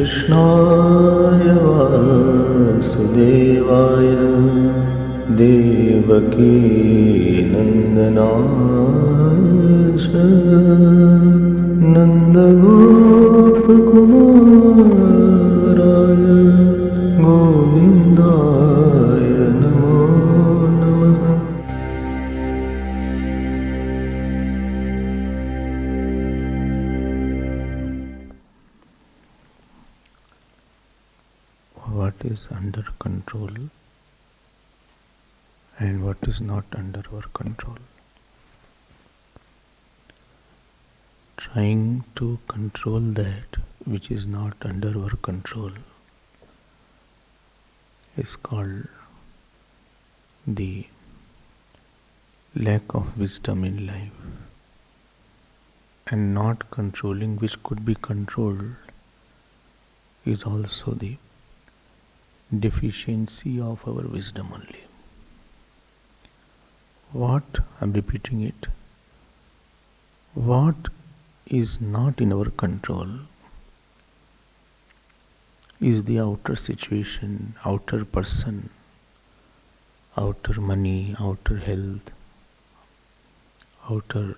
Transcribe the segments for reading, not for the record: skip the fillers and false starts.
कृष्णाय वासुदेवाय देवकी नन्दनाय च नन्दगोपकुमाराय गोविन्दाय नमो नमः। What is under control and what is not under our control? Trying to control that which is not under our control is called the lack of wisdom in life, and not controlling which could be controlled is also the deficiency of our wisdom only. What, I'm repeating it, what is not in our control is the outer situation, outer person, outer money, outer health, outer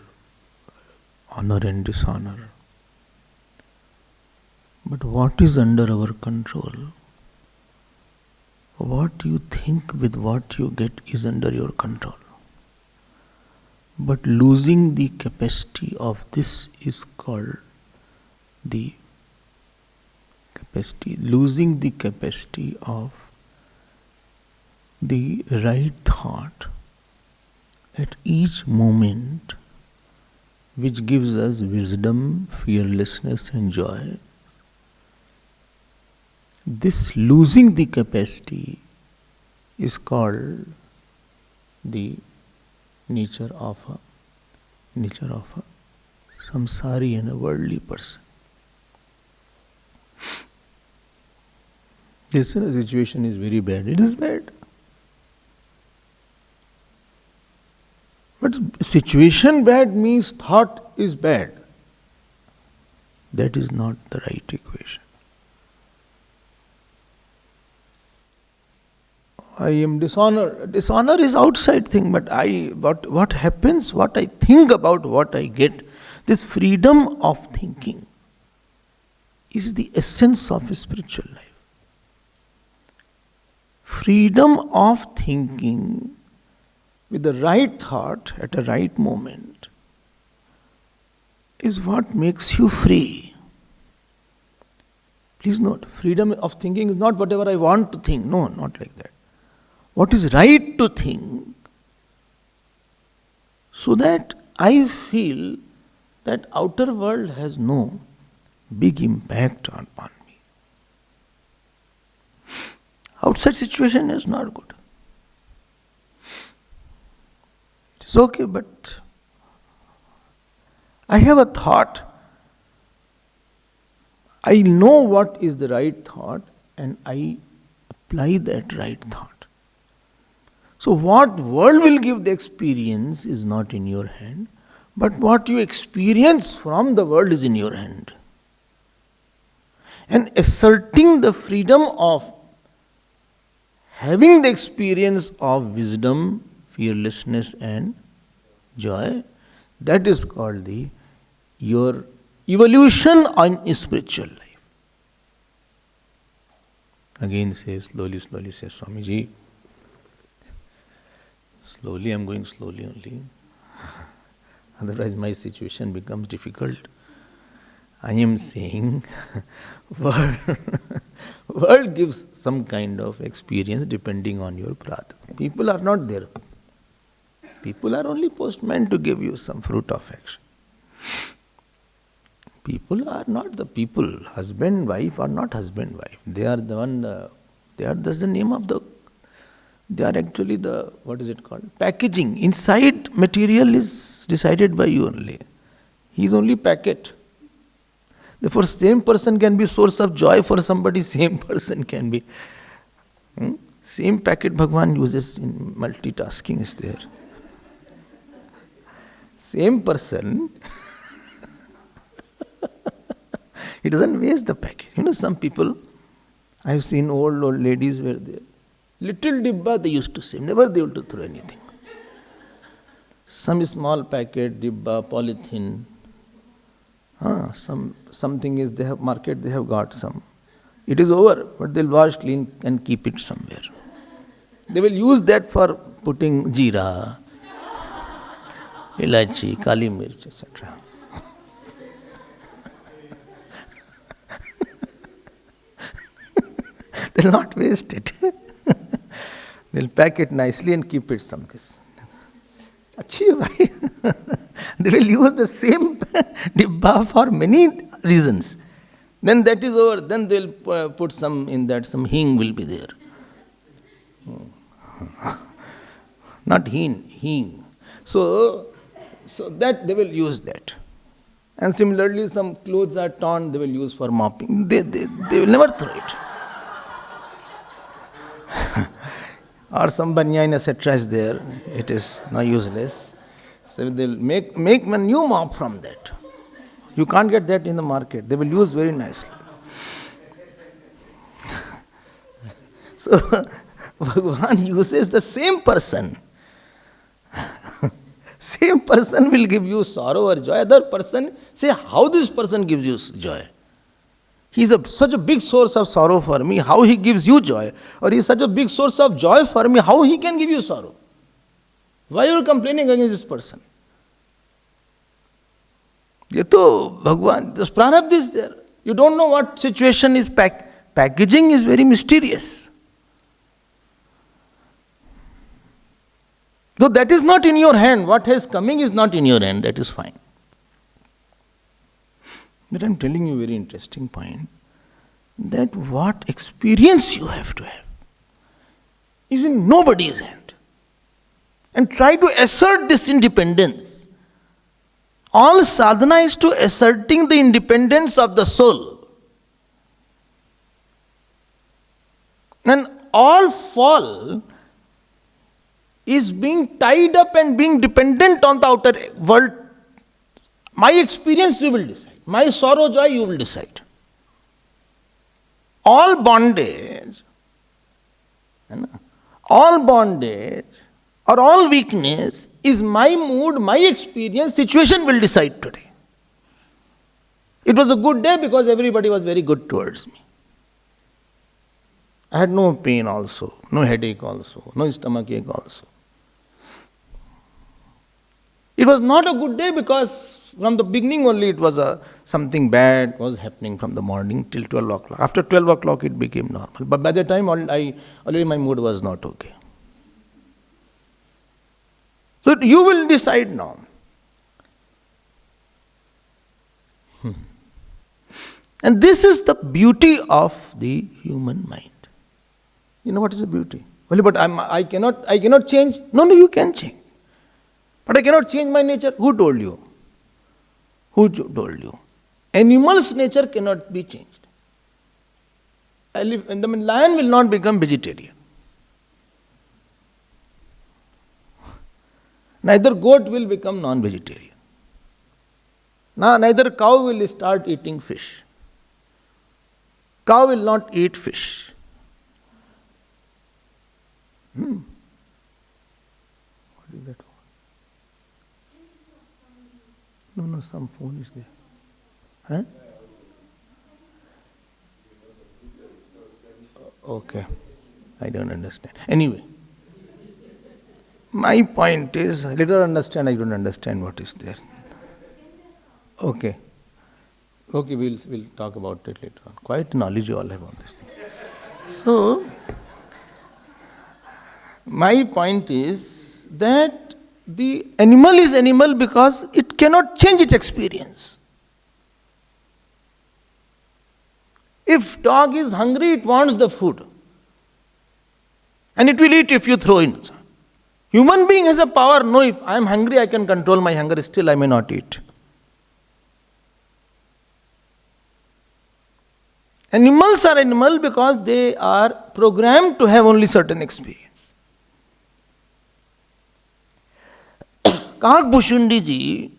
honor and dishonor. But what is under our control? What you think with what you get is under your control. But losing the capacity of this is called the capacity, losing the capacity of the right thought at each moment, which gives us wisdom, fearlessness and joy. This losing the capacity is called the nature of a samsari and a worldly person. This situation is very bad. It is bad. But situation bad means thought is bad. That is not the right equation. I am dishonored. Dishonor is outside thing, but what happens, what I think about what I get, this freedom of thinking is the essence of a spiritual life. Freedom of thinking with the right thought at a right moment is what makes you free. Please note, freedom of thinking is not whatever I want to think. No, not like that. What is right to think, so that I feel that outer world has no big impact upon me. Outside situation is not good. It is okay, but I have a thought. I know what is the right thought and I apply that right thought. So what world will give the experience is not in your hand, but what you experience from the world is in your hand. And asserting the freedom of having the experience of wisdom, fearlessness and joy, that is called your evolution in spiritual life. Again slowly say Swamiji. Slowly, I am going slowly only. Otherwise my situation becomes difficult. I am saying world gives some kind of experience depending on your prarabdha. People are not there. People are only postmen to give you some fruit of action. People are not the people. Husband, wife are not husband, wife. They are the one, that's the name of the, they are actually the, what is it called? Packaging. Inside material is decided by you only. He is only packet. Therefore, same person can be source of joy for somebody, same person can be. Same packet Bhagavan uses in multitasking is there. He doesn't waste the packet. Some people, I've seen old ladies were there. Little dibba they used to save, never they used to throw anything. Some small packet, dibba, polythene. Something is they have market, they have got some. It is over, but they'll wash clean and keep it somewhere. They will use that for putting jeera, ilachi, kali mirch, etc. They'll not waste it. They'll pack it nicely and keep it someplace. They will use the same dibba for many reasons. Then that is over. Then they'll put some in that. Some hing will be there. Not hing. So that they will use that. And similarly, some clothes are torn. They will use for mopping. They will never throw it. Or some banyan, etc. is there. It is now useless. So they'll make a new mop from that. You can't get that in the market. They will use very nicely. So Bhagavan uses the same person. Same person will give you sorrow or joy. Other person, say how this person gives you joy. He is such a big source of sorrow for me, how he gives you joy. Or he is such a big source of joy for me, how he can give you sorrow. Why are you complaining against this person? Ye to Bhagwan, this prarabdha is there. You don't know what situation is packaging is very mysterious. Though that is not in your hand, what is coming is not in your hand, that is fine. But I am telling you a very interesting point, that what experience you have to have is in nobody's hand. And try to assert this independence. All sadhana is to asserting the independence of the soul. And all fall is being tied up and being dependent on the outer world. My experience you will decide. My sorrow, joy, you will decide. All bondage or all weakness is my mood, my experience, situation will decide today. It was a good day because everybody was very good towards me. I had no pain also, no headache also, no stomach ache also. It was not a good day because from the beginning only it was something bad was happening from the morning till 12 o'clock. After 12 o'clock it became normal. But by that time already my mood was not okay. So you will decide now. And this is the beauty of the human mind. You know what is the beauty? Well, but I cannot change. No, you can change. But I cannot change my nature. Who told you? Who told you? Animal's nature cannot be changed. Lion will not become vegetarian. Neither goat will become non-vegetarian. Neither cow will start eating fish. Cow will not eat fish. What is that? No, some phone is there. Huh? Okay. I don't understand. Anyway, my point is, let her understand, I don't understand what is there. Okay, we'll talk about it later on. Quite knowledge you all have on this thing. So, my point is that the animal is animal because it cannot change its experience. If dog is hungry, it wants the food. And it will eat if you throw it. Human being has a power, no, if I am hungry, I can control my hunger, still I may not eat. Animals are animal because they are programmed to have only certain experience. Kak Bhushundi ji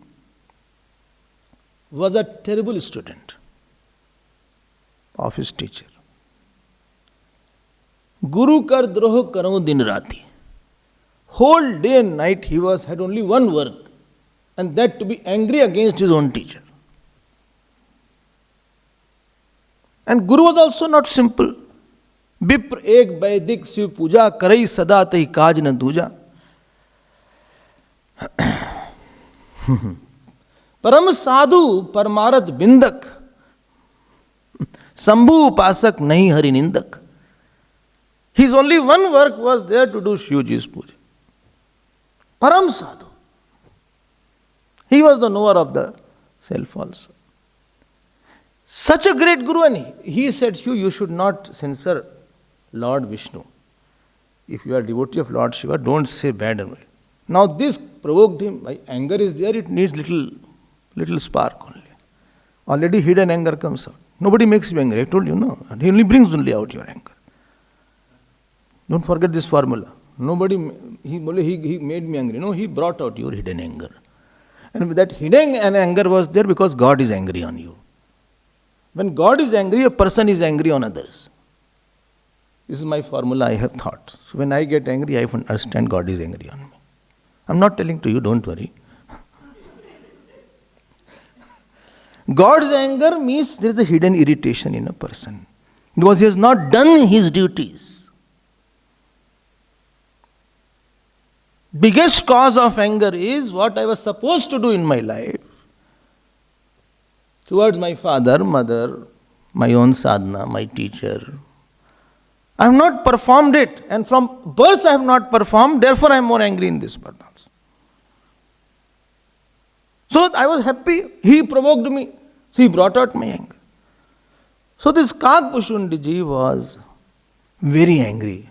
was a terrible student. of his teacher. Guru kar droh karau din rati. Whole day and night he had only one work, and that to be angry against his own teacher. And Guru was also not simple. Bipr ek vaidik shiv puja karai sada tahi kaj na duja. Param sadhu parmarat bindak. Sambhu upasak nahi hari nindak. His only one work was there to do Shivji's puja. Param sadhu. He was the knower of the self also. Such a great Guru, and he said, you should not censor Lord Vishnu. If you are a devotee of Lord Shiva, don't say bad and bad. Now this provoked him. My anger is there, it needs little spark only. Already hidden anger comes out. Nobody makes you angry, I told you, no. He only brings only out your anger. Don't forget this formula. He made me angry. No, he brought out your hidden anger. And that hidden anger was there because God is angry on you. When God is angry, a person is angry on others. This is my formula I have thought. So when I get angry, I understand God is angry on me. I'm not telling to you, don't worry. God's anger means there is a hidden irritation in a person because he has not done his duties. Biggest cause of anger is what I was supposed to do in my life towards my father, mother, my own sadhana, my teacher. I have not performed it, and from birth I have not performed, therefore I am more angry in this birth also. So I was happy, he provoked me, so he brought out my anger. So this Kakpushundiji was very angry.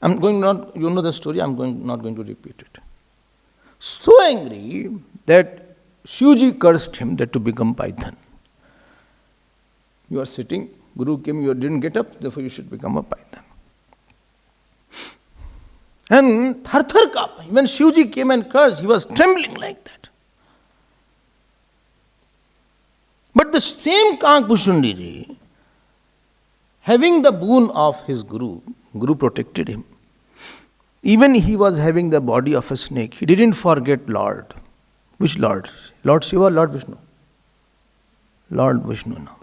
You know the story, not going to repeat it. So angry that Shivji cursed him that to become Python. You are sitting, Guru came, you didn't get up, therefore you should become a Python. And thar kapa, when Shivji came and cursed, he was trembling like that. But the same Kakpushundiji, having the boon of his Guru protected him. Even he was having the body of a snake, he didn't forget Lord. Which Lord? Lord Shiva or Lord Vishnu? Lord Vishnu now.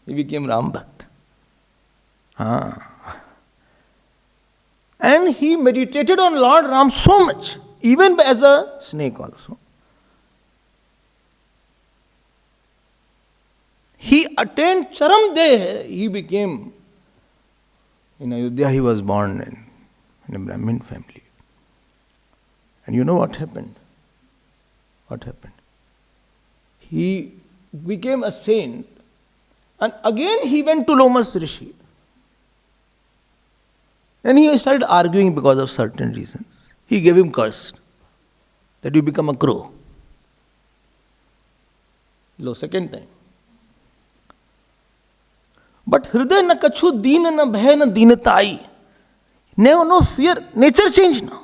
He became Ram Bhakt. And he meditated on Lord Ram so much, even as a snake also. He attained Charam Deh. He became, in Ayodhya he was born in a Brahmin family. And you know what happened? What happened? He became a saint, and again he went to Lomas Rishi. And he started arguing because of certain reasons. He gave him curse that you become a crow. Second time. But hriday na kachu deen na bhay na deenatai. No fear. Nature changed now.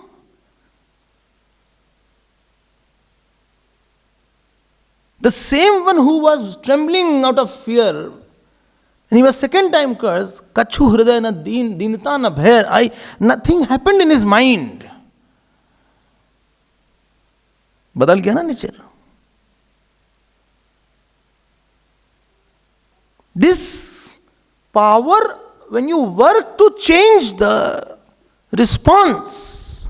The same one who was trembling out of fear, and he was second time cursed, kachu hriday na deenata na bhay. Nothing happened in his mind. Badal gaya na nature. This power, when you work to change the response,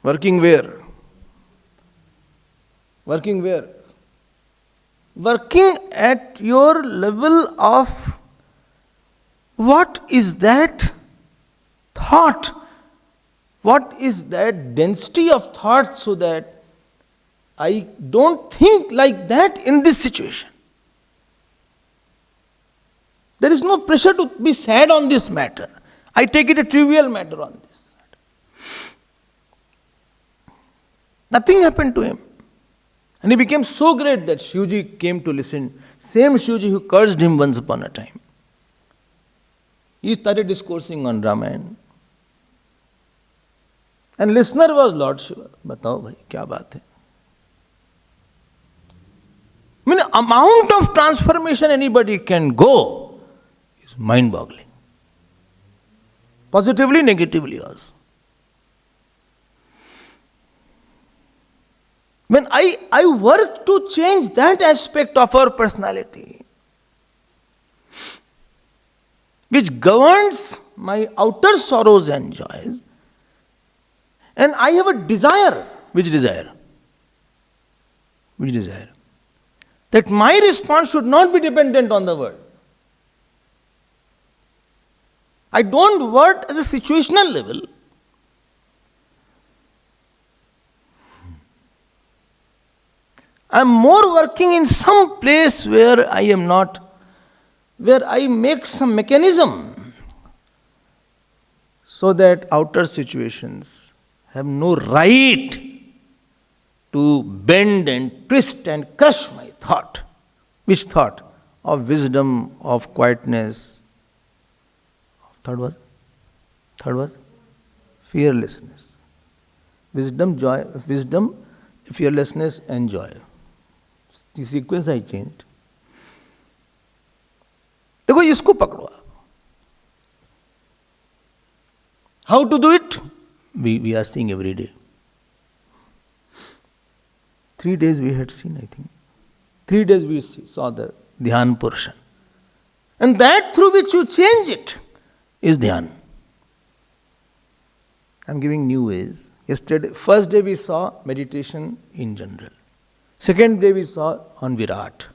working where? Working where? Working at your level of what is that thought? What is that density of thought so that I don't think like that in this situation? There is no pressure to be sad on this matter. I take it a trivial matter on this matter. Nothing happened to him. And he became so great that Shivji came to listen. Same Shivji who cursed him once upon a time. He started discoursing on Ramayana. And listener was Lord Shiva. बताओ भाई क्या बात है. I mean, amount of transformation anybody can go is mind-boggling. Positively, negatively also. When I work to change that aspect of our personality, which governs my outer sorrows and joys, and I have a desire. Which desire? Which desire? That my response should not be dependent on the world. I don't work at a situational level. I am more working in some place where I am not, where I make some mechanism so that outer situations have no right to bend and twist and crush my thought. Which thought? Of wisdom, of quietness. Third was fearlessness. Wisdom, joy, wisdom, fearlessness and joy. The sequence I changed. देखो इसको पकड़ो आप. How to do it? We are seeing every day. 3 days we had seen, I think. 3 days we saw the Dhyan portion. And that through which you change it is Dhyan. I am giving new ways. Yesterday, first day we saw meditation in general. Second day we saw on Virat.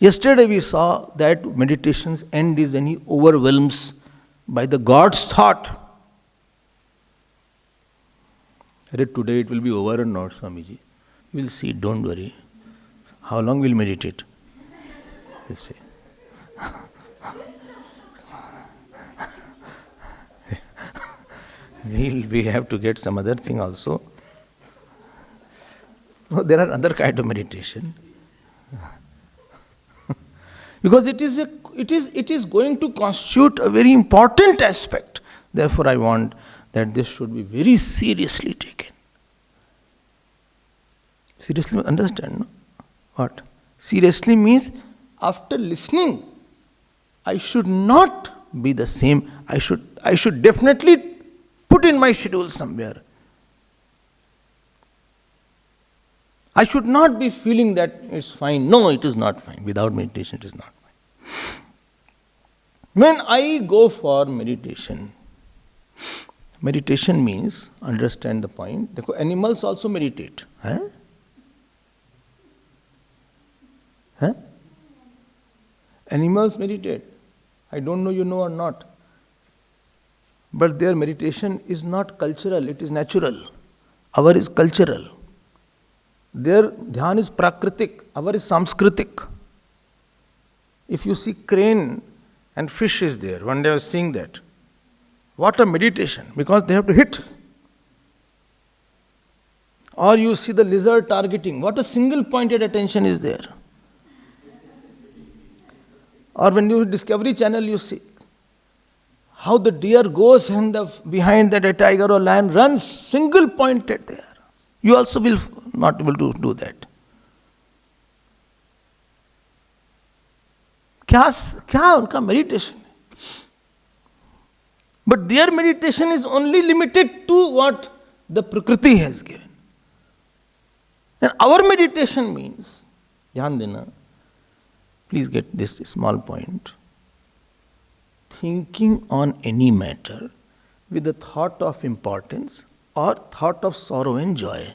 Yesterday we saw that meditation's end is when he overwhelms by the God's thought. Today it will be over or not, Swamiji? You will see, don't worry. How long will meditate? We'll see. We have to get some other thing also. No, there are other kind of meditation. Because it is going to constitute a very important aspect. Therefore, I want that this should be very seriously taken. Seriously, understand, no? What? Seriously means after listening, I should not be the same. I should definitely put in my schedule somewhere. I should not be feeling that it's fine. No, it is not fine. Without meditation, it is not fine. When I go for meditation, meditation means, understand the point, animals also meditate. Huh? Huh? Animals meditate. I don't know you know or not. But their meditation is not cultural, it is natural. Our is cultural. Their dhyan is prakritik, our is samskritik. If you see crane and fish is there, one day I was seeing that. What a meditation, because they have to hit. Or you see the lizard targeting, what a single pointed attention is there. Or when you Discovery Channel, you see how the deer goes and behind that a tiger or lion runs single pointed there. You also will not able to do that. क्या उनका meditation? But their meditation is only limited to what the Prakriti has given. And our meditation means, ध्यान देना, please get this small point. Thinking on any matter with a thought of importance or thought of sorrow and joy.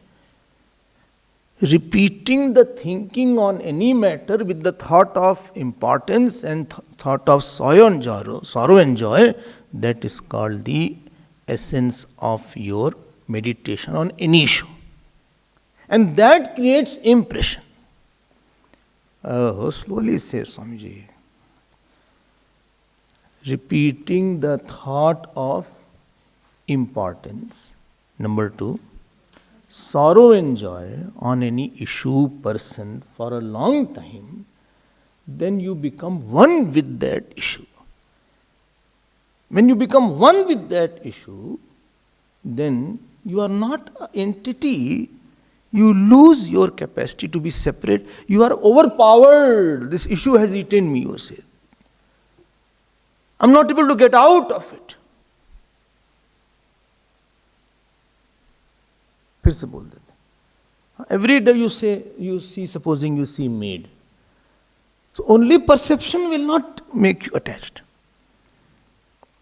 Repeating the thinking on any matter with the thought of importance and thought of sorrow and joy, that is called the essence of your meditation on any issue. And that creates impression. Slowly say, Swamiji. Repeating the thought of importance. Number 2, sorrow and joy on any issue, person for a long time, then you become one with that issue. When you become one with that issue, then You are not an entity. You lose your capacity to be separate. You are overpowered. This issue has eaten me, you say. I'm not able to get out of it. फिर से बोल देते. Every day you say, you see, supposing you see maid. So only perception will not make you attached.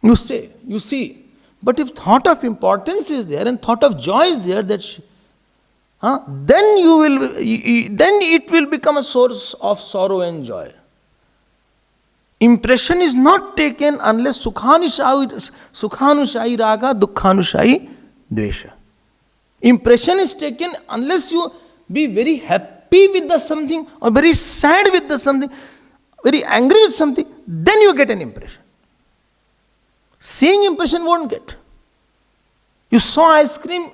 You say, you see. But if thought of importance is there and thought of joy is there, then then it will become a source of sorrow and joy. Impression is not taken unless sukhanushayi raga, dukkhanushayi dvesha. Impression is taken unless you be very happy with the something or very sad with the something, very angry with something, then you get an impression. Seeing impression won't get. You saw ice cream,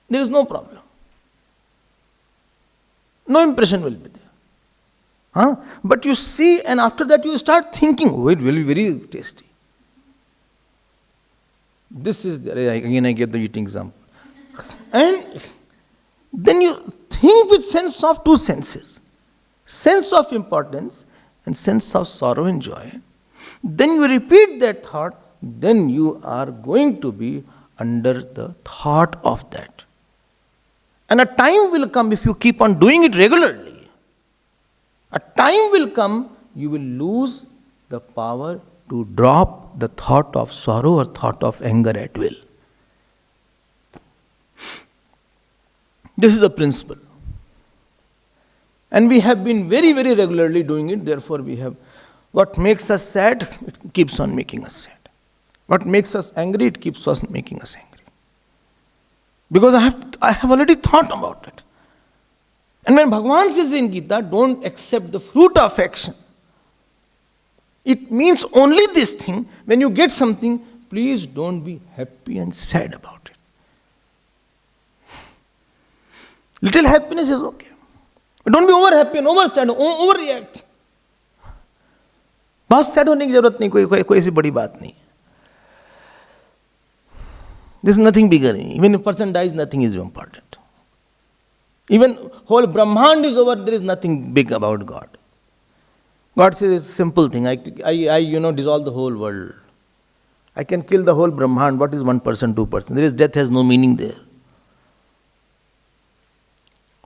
there is no problem. No impression will be there. But you see, and after that you start thinking, oh, it will be very tasty. This is, again I get the eating example. And then you think with sense of two senses. Sense of importance and sense of sorrow and joy. Then you repeat that thought, then you are going to be under the thought of that. And a time will come, if you keep on doing it regularly, a time will come, you will lose the power to drop the thought of sorrow or thought of anger at will. This is the principle. And we have been very, very regularly doing it, therefore we have, what makes us sad, it keeps on making us sad. What makes us angry, it keeps on making us angry. Because I have already thought about it. And when Bhagavan says in Gita, don't accept the fruit of action, it means only this thing, when you get something, please don't be happy and sad about it. Little happiness is okay. But don't be over happy and over sad, overreact. बहुत sad होने की जरूरत नहीं, कोई ऐसी बड़ी बात नहीं. There is nothing bigger. Even if a person dies, nothing is important. Even whole Brahmand is over, there is nothing big about God. God says it's a simple thing. I dissolve the whole world. I can kill the whole Brahmand. What is 1%, 2%? There is death has no meaning there.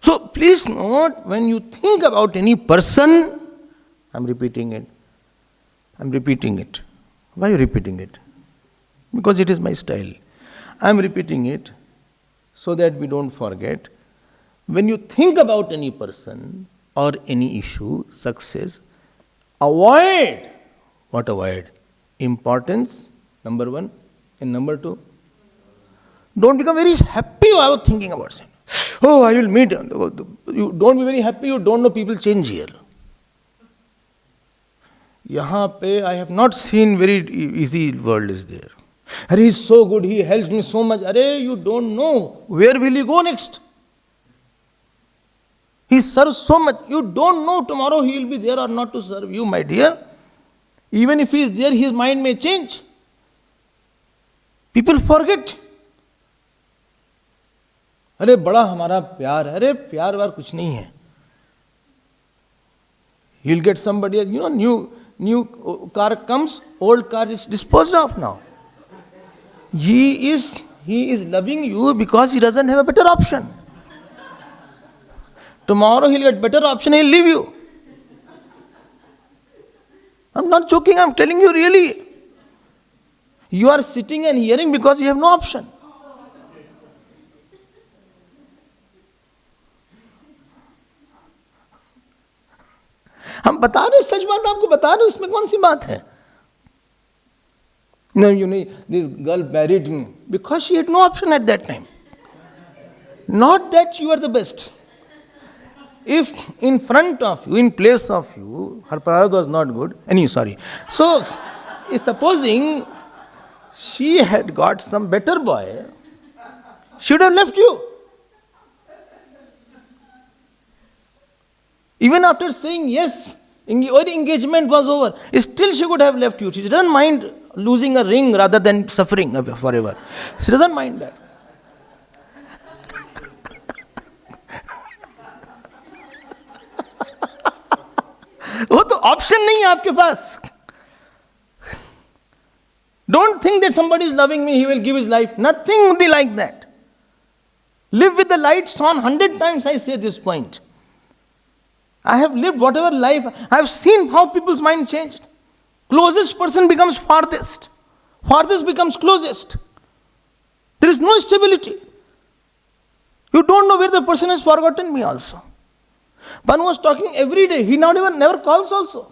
So please note, when you think about any person, I'm repeating it. Why are you repeating it? Because it is my style. I'm repeating it so that we don't forget. When you think about any person or any issue, success, avoid. What avoid? Importance, number one. And number two, don't become very happy while thinking about it. Oh, I will meet. You don't be very happy, you don't know people change here. Yahan pe I have not seen very easy world is there. He is so good, he helps me so much. You don't know. Where will he go next? He serves so much. You don't know tomorrow he will be there or not to serve you, my dear. Even if he is there, his mind may change. People forget. बड़ा हमारा प्यार है. प्यार वार कुछ नहीं है. He'll get somebody, new car comes, old car is disposed of now. He is loving you because he doesn't have a better option. Tomorrow he'll get better option, he'll leave you. I'm not joking, I'm telling you really. You are sitting and hearing because you have no option. हम बता रहे सच बात आपको बता रहे, उसमें कौन सी बात है? No, this girl married me because she had no option at that time. Not that you are the best. If in front of you, in place of you, her prarabdha was not good, So, supposing she had got some better boy, she would have left you. Even after saying yes, engagement was over, still she could have left you. She doesn't mind losing a ring rather than suffering forever. She doesn't mind that. Option नहीं है आपके पास. Don't think that somebody is loving me, he will give his life. Nothing will be like that. Live with the lights on. 100 times I say this point. I have lived whatever life, I have seen how people's mind changed. Closest person becomes farthest. Farthest becomes closest. There is no stability. You don't know where the person has forgotten me also. One was talking every day, he not even never calls also.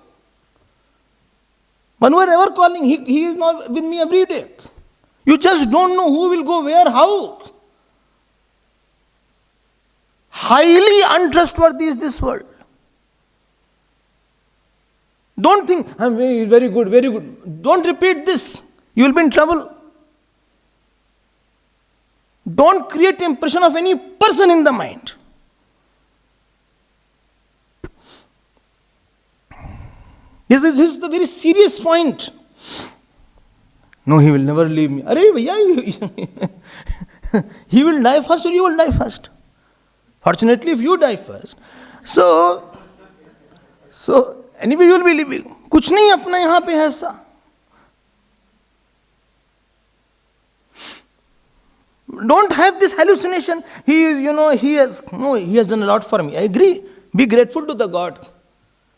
One was never calling, he is not with me every day. You just don't know who will go where, how. Highly untrustworthy is this world. Don't think, I'm very good, very good. Don't repeat this. You will be in trouble. Don't create impression of any person in the mind. This is the very serious point. No, he will never leave me. Arey bhaiya, he will die first or you will die first. Fortunately, if you die first. So anyway you will be living. कुछ नहीं अपना यहाँ पे है ऐसा. Don't have this hallucination. He has done a lot for me. I agree. Be grateful to the God.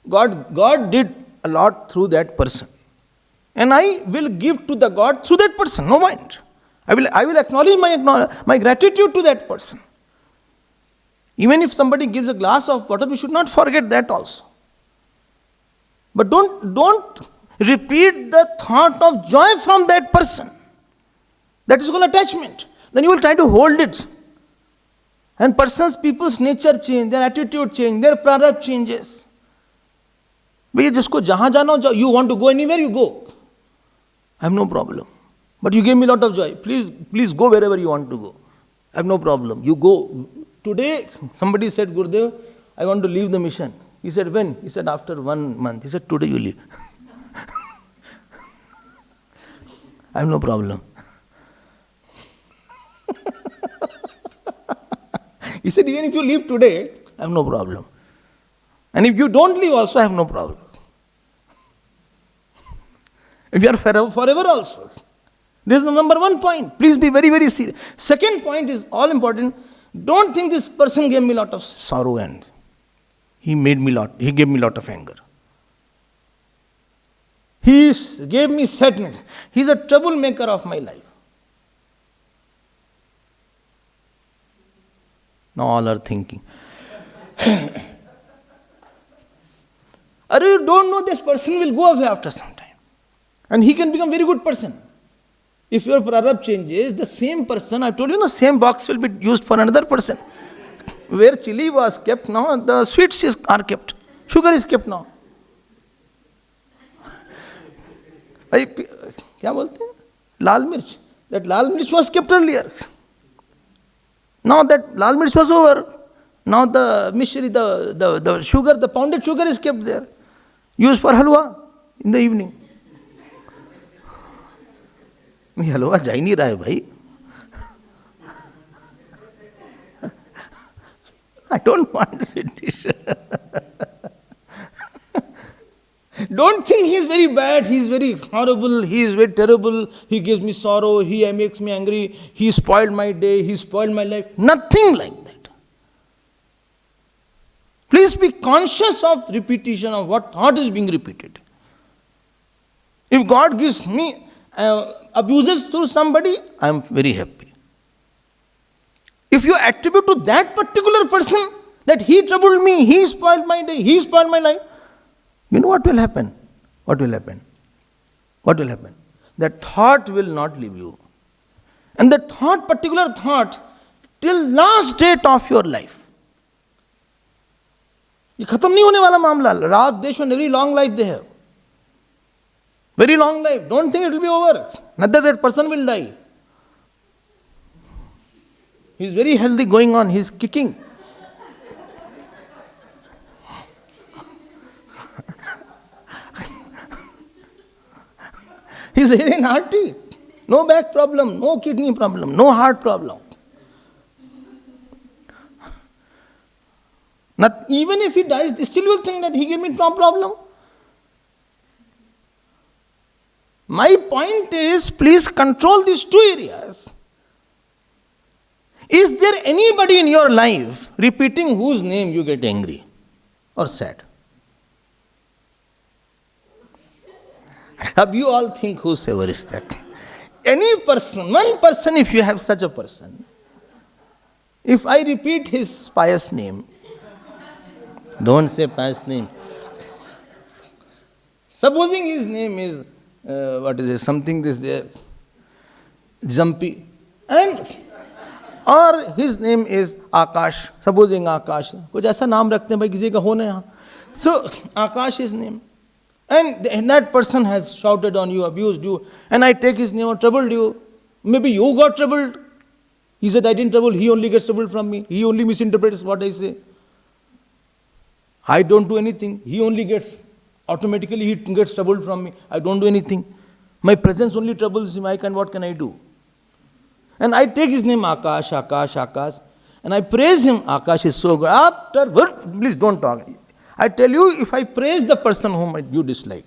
God did a lot through that person. And I will give to the God through that person. No mind. I will acknowledge my gratitude to that person. Even if somebody gives a glass of water, we should not forget that also. But don't repeat the thought of joy from that person. That is called attachment. Then you will try to hold it. And people's nature change, their attitude change, their prarabdha changes. भैया जिसको जहाँ जाना हो, you want to go anywhere, you go. I have no problem. But you gave me a lot of joy. Please go wherever you want to go. I have no problem. You go. Today, somebody said, Gurudev, I want to leave the mission. He said, when? He said, after 1 month. He said, today you leave. I have no problem. He said, even if you leave today, I have no problem. And if you don't leave also, I have no problem. If you are forever also. This is the number 1 point. Please be very, very serious. Second point is all important. Don't think this person gave me a lot of sorrow and he gave me a lot of anger. He gave me sadness. He is a troublemaker of my life. Now all are thinking. You don't know this person will go away after some time. And he can become a very good person. If your prarabdha changes, the same person, I told you, same box will be used for another person. Where chili was kept, now the sweets are kept. Sugar is kept now. क्या बोलते हैं? Lal mirch. That lal mirch was kept earlier. Now that lal mirch was over. Now the mishri, the sugar, the pounded sugar is kept there. Used for halwa in the evening. हलवा जा ही नहीं रहा है भाई. I don't want sweet dish. Don't think he is very bad, he is very horrible, he is very terrible, he gives me sorrow, he makes me angry, he spoiled my day, he spoiled my life. Nothing like that. Please be conscious of repetition of what thought is being repeated. If God gives me abuses through somebody, I am very happy. If you attribute to that particular person that he troubled me, he spoiled my day, he spoiled my life, you know what will happen? What will happen? What will happen? That thought will not leave you. And that thought, particular thought, till last date of your life. ये खत्म नहीं होने वाला मामला. राग, देश and very long life they have. Very long life. Don't think it will be over. Neither that person will die. He is very healthy going on. He is kicking. He is very hearty. No back problem, no kidney problem, no heart problem. Not even if he dies, they still will think that he gave me no problem. My point is, please control these two areas. Is there anybody in your life repeating whose name you get angry or sad? Have you all think whosoever is that? Any person, one person, if you have such a person, if I repeat his pious name, don't say pious name. Supposing his name is, something this there, Jumpy, and or his name is Akash, supposing Akash, कुछ ऐसा नाम रखते हैं भाई किसी का हो ना यहाँ. So Akash is name, and that person has shouted on you, abused you, and I take his name or troubled you. Maybe you got troubled. He said I didn't trouble. He only gets troubled from me. He only misinterprets what I say. I don't do anything. He only gets automatically he gets troubled from me. I don't do anything. My presence only troubles him. What can I do? And I take his name Akash, Akash, Akash, and I praise him. Akash is so good. After, please don't talk. I tell you, if I praise the person whom you dislike,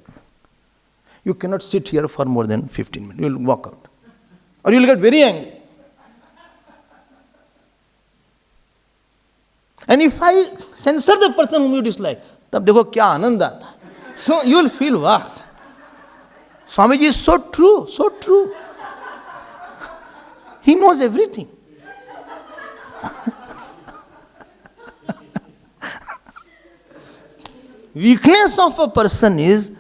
you cannot sit here for more than 15 minutes. You will walk out. Or you will get very angry. And if I censor the person whom you dislike, तब देखो क्या आनंद आता है. So you will feel, wow, Swamiji is so true, so true. He knows everything. Weakness of a person is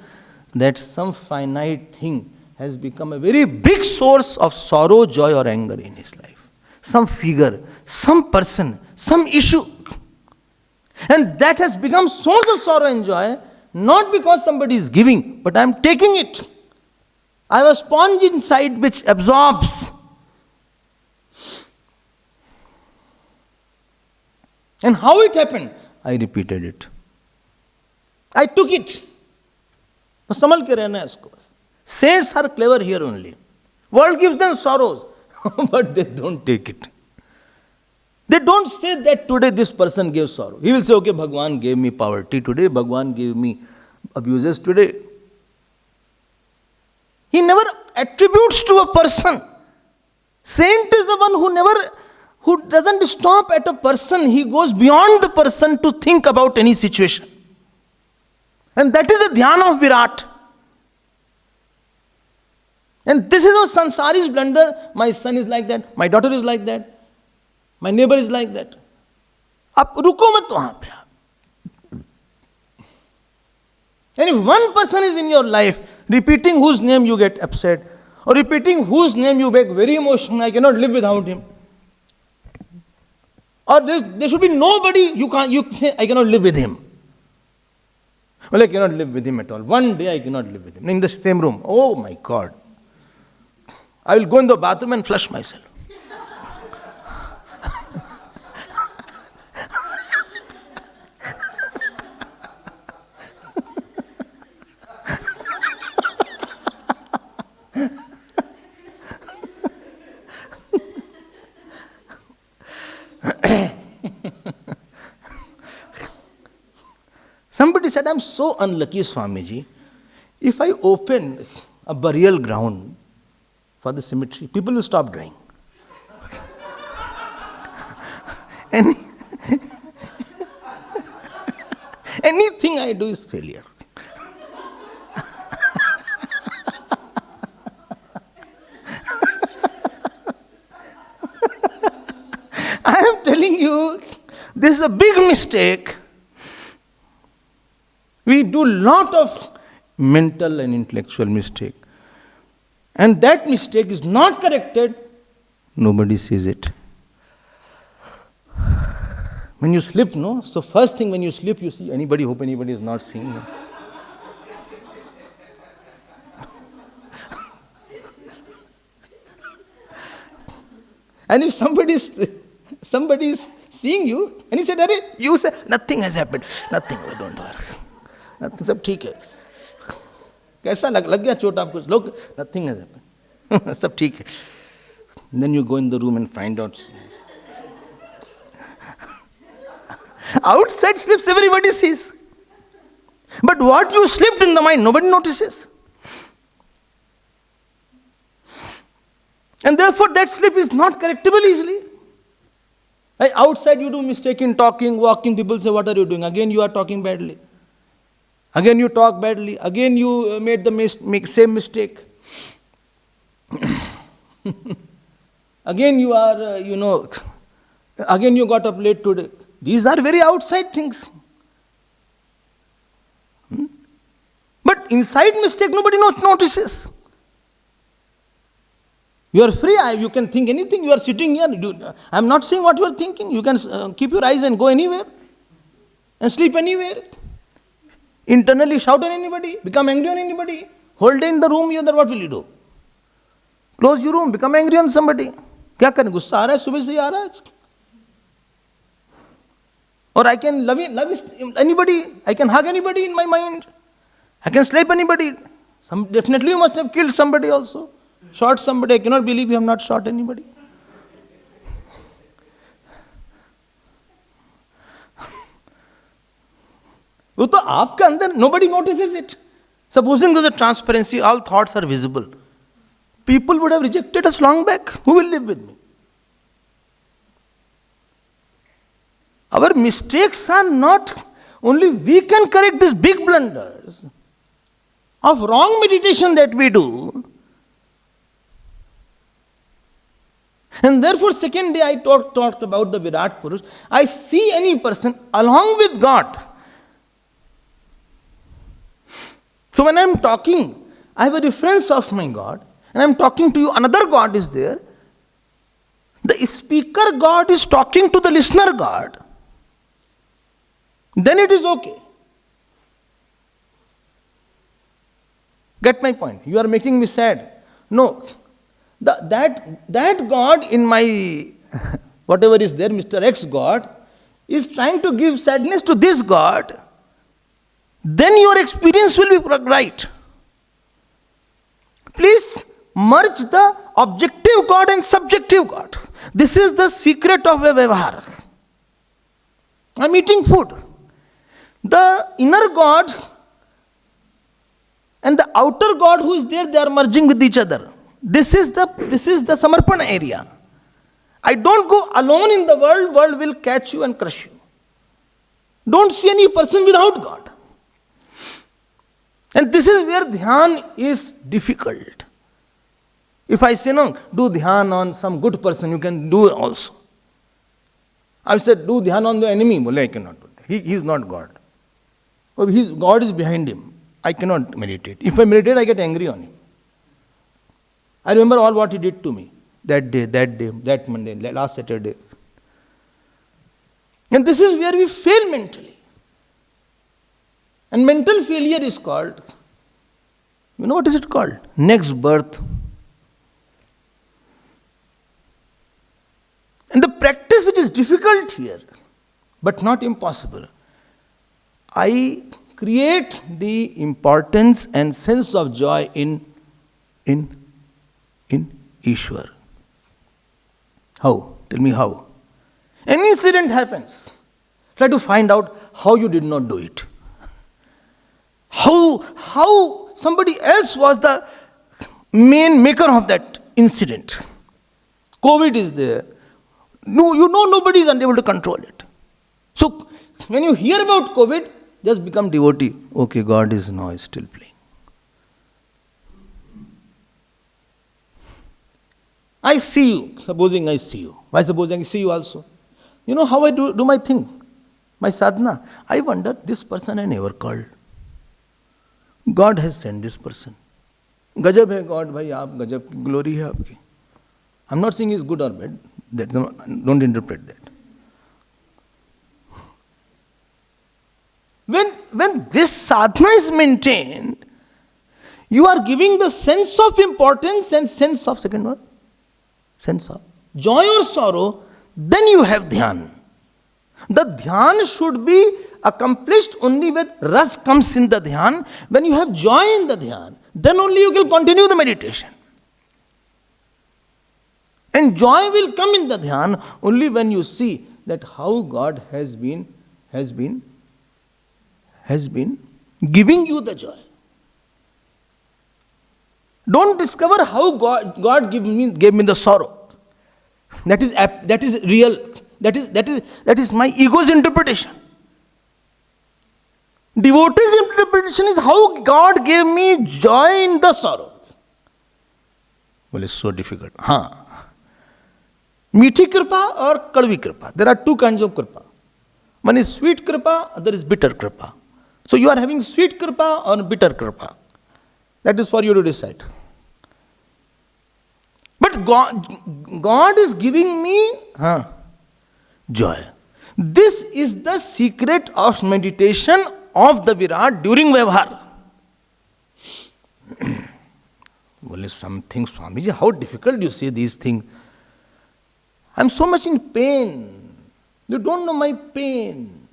that some finite thing has become a very big source of sorrow, joy or anger in his life. Some figure, some person, some issue. And that has become source of sorrow and joy, not because somebody is giving, but I am taking it. I have a sponge inside which absorbs. And how it happened? I repeated it. I took it. संभल के रहना है इसको बस. Saints are clever here only. World gives them sorrows, but they don't take it. They don't say that today this person gave sorrow. He will say, okay, Bhagwan gave me poverty today, Bhagwan gave me abuses today. He never attributes to a person. Saint is the one who doesn't stop at a person. He goes beyond the person to think about any situation. And that is the dhyana of Virat. And this is how sansari's blunder. My son is like that. My daughter is like that. My neighbor is like that. Ab ruko mat wahan pe. And if one person is in your life, repeating whose name you get upset, or repeating whose name you make very emotional, I cannot live without him. Or there should be nobody you say, I cannot live with him. Well, I cannot live with him at all. One day I cannot live with him. In the same room. Oh my God. I will go in the bathroom and flush myself. Somebody said, I'm so unlucky, Swamiji. If I open a burial ground for the cemetery, people will stop dying. Anything I do is failure. I am telling you, this is a big mistake. We do a lot of mental and intellectual mistake. And that mistake is not corrected, nobody sees it. When you sleep, no? So first thing when you sleep, you see anybody, hope anybody is not seeing you. And if somebody is seeing you, and he said, Arey, you say, nothing has happened. Nothing, don't worry. Nothing, सब ठीक है. कैसा लग गया चोट आपको? लोग, nothing has happened. सब ठीक है. Then you go in the room and find out. Outside sleeps, everybody sees. But what you slept in the mind, nobody notices. And therefore that slip is not correctable easily. Outside you do mistake in talking, walking, people say, what are you doing? Again you are talking badly. Again you talk badly. Again you made the same mistake. Again you are, again you got up late today. These are very outside things. But inside mistake nobody notices. You are free, you can think anything, you are sitting here. I am not saying what you are thinking. You can keep your eyes and go anywhere. And sleep anywhere. Internally shout on anybody, become angry on anybody. Whole day in the room, what will you do? Close your room, become angry on somebody. क्या करें? गुस्सा आ रहा है, सुबह से ही आ रहा है. Or I can love anybody, I can hug anybody in my mind. I can slap anybody. Definitely you must have killed somebody also. Shot somebody. I cannot believe you have not shot anybody. वो तो आपके अंदर, nobody notices it. Supposing there's a transparency, all thoughts are visible. People would have rejected us long back. Who will live with me? Our mistakes are not, only we can correct these big blunders of wrong meditation that we do. And therefore, second day I talked about the Virat Purush. I see any person along with God. So when I am talking, I have a reference of my God, and I am talking to you, another God is there. The speaker God is talking to the listener God. Then it is okay. Get my point? You are making me sad. No. That God in my, whatever is there, Mr. X God, is trying to give sadness to this God. Then your experience will be right. Please merge the objective God and subjective God. This is the secret of a vyavahar. I am eating food. The inner God and the outer God who is there, they are merging with each other. This is the Samarpana area. I don't go alone in the world will catch you and crush you. Don't see any person without God. And this is where dhyan is difficult. If I say, no, do dhyan on some good person, you can do also. I said, do dhyan on the enemy. I cannot do that. He is not God. God is behind him. I cannot meditate. If I meditate, I get angry on him. I remember all what he did to me. That day, that Monday, last Saturday. And this is where we fail mentally. And mental failure is called, you know what is it called? Next birth. And the practice which is difficult here, but not impossible, I create the importance and sense of joy in Ishwar. How? Tell me how. An incident happens. Try to find out how you did not do it. How somebody else was the main maker of that incident. COVID is there. No, nobody is unable to control it. So, when you hear about COVID, just become devotee. Okay, God is now still playing. I see you. Supposing I see you. Why supposing I see you also? You know how I do my thing? My sadhana. I wonder, this person I never called. God has sent this person. Gajab hai God, bhai, aap gajab ki glory hai aapki. I'm not saying he's good or bad. Don't interpret that. When this sadhana is maintained, you are giving the sense of importance and sense of, second one, sense of joy or sorrow, then you have dhyan. The dhyan should be accomplished only when ras comes in the dhyan. When you have joy in the dhyan, then only you will continue the meditation. And joy will come in the dhyan only when you see that how God has been giving you the joy. Don't discover how God gave me the sorrow. That is real. That is my ego's interpretation. Devotee's interpretation is how God gave me joy in the sorrow. Well, it's so difficult. Meethi kripa or kadvi kripa. There are two kinds of kripa. One is sweet kripa, other is bitter kripa. So you are having sweet kripa or bitter kripa. That is for you to decide. But God is giving me joy. This is the secret of meditation of the Virat during Vyavhar. Well, something, Swamiji, how difficult you say these things. I am so much in pain. You don't know my pain.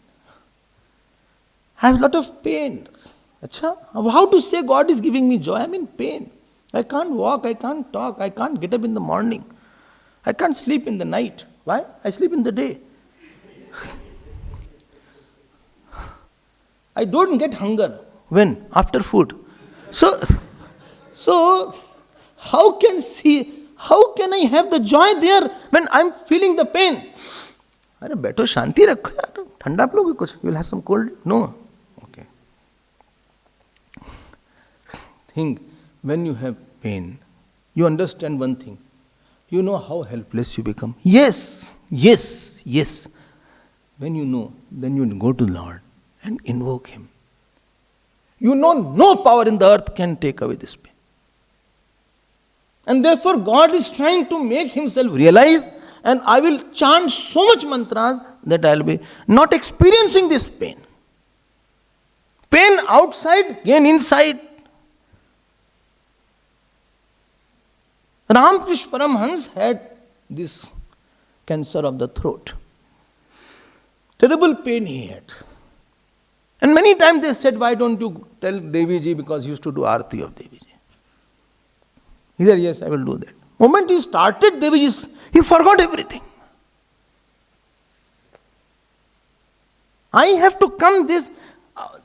I have a lot of pain. Achha, how to say God is giving me joy? I am in pain. I can't walk, I can't talk, I can't get up in the morning. I can't sleep in the night. Why? I sleep in the day. I don't get hunger. When? After food. So how can I have the joy there when I'm feeling the pain? Arey beto shanti rakho yaar. Thanda loge kuch. You will have some cold. No. Okay. Think, when you have pain, you understand one thing. You know how helpless you become. Yes. When you know, then you go to Lord and invoke Him. You know no power in the earth can take away this pain. And therefore God is trying to make Himself realize, and I will chant so much mantras that I will be not experiencing this pain. Pain outside, gain inside. Ramakrishna Paramhans had this cancer of the throat. Terrible pain he had. And many times they said, why don't you tell Devi ji, because he used to do Aarti of Devi ji. He said, yes, I will do that. Moment he started Devi ji, he forgot everything. I have to come this,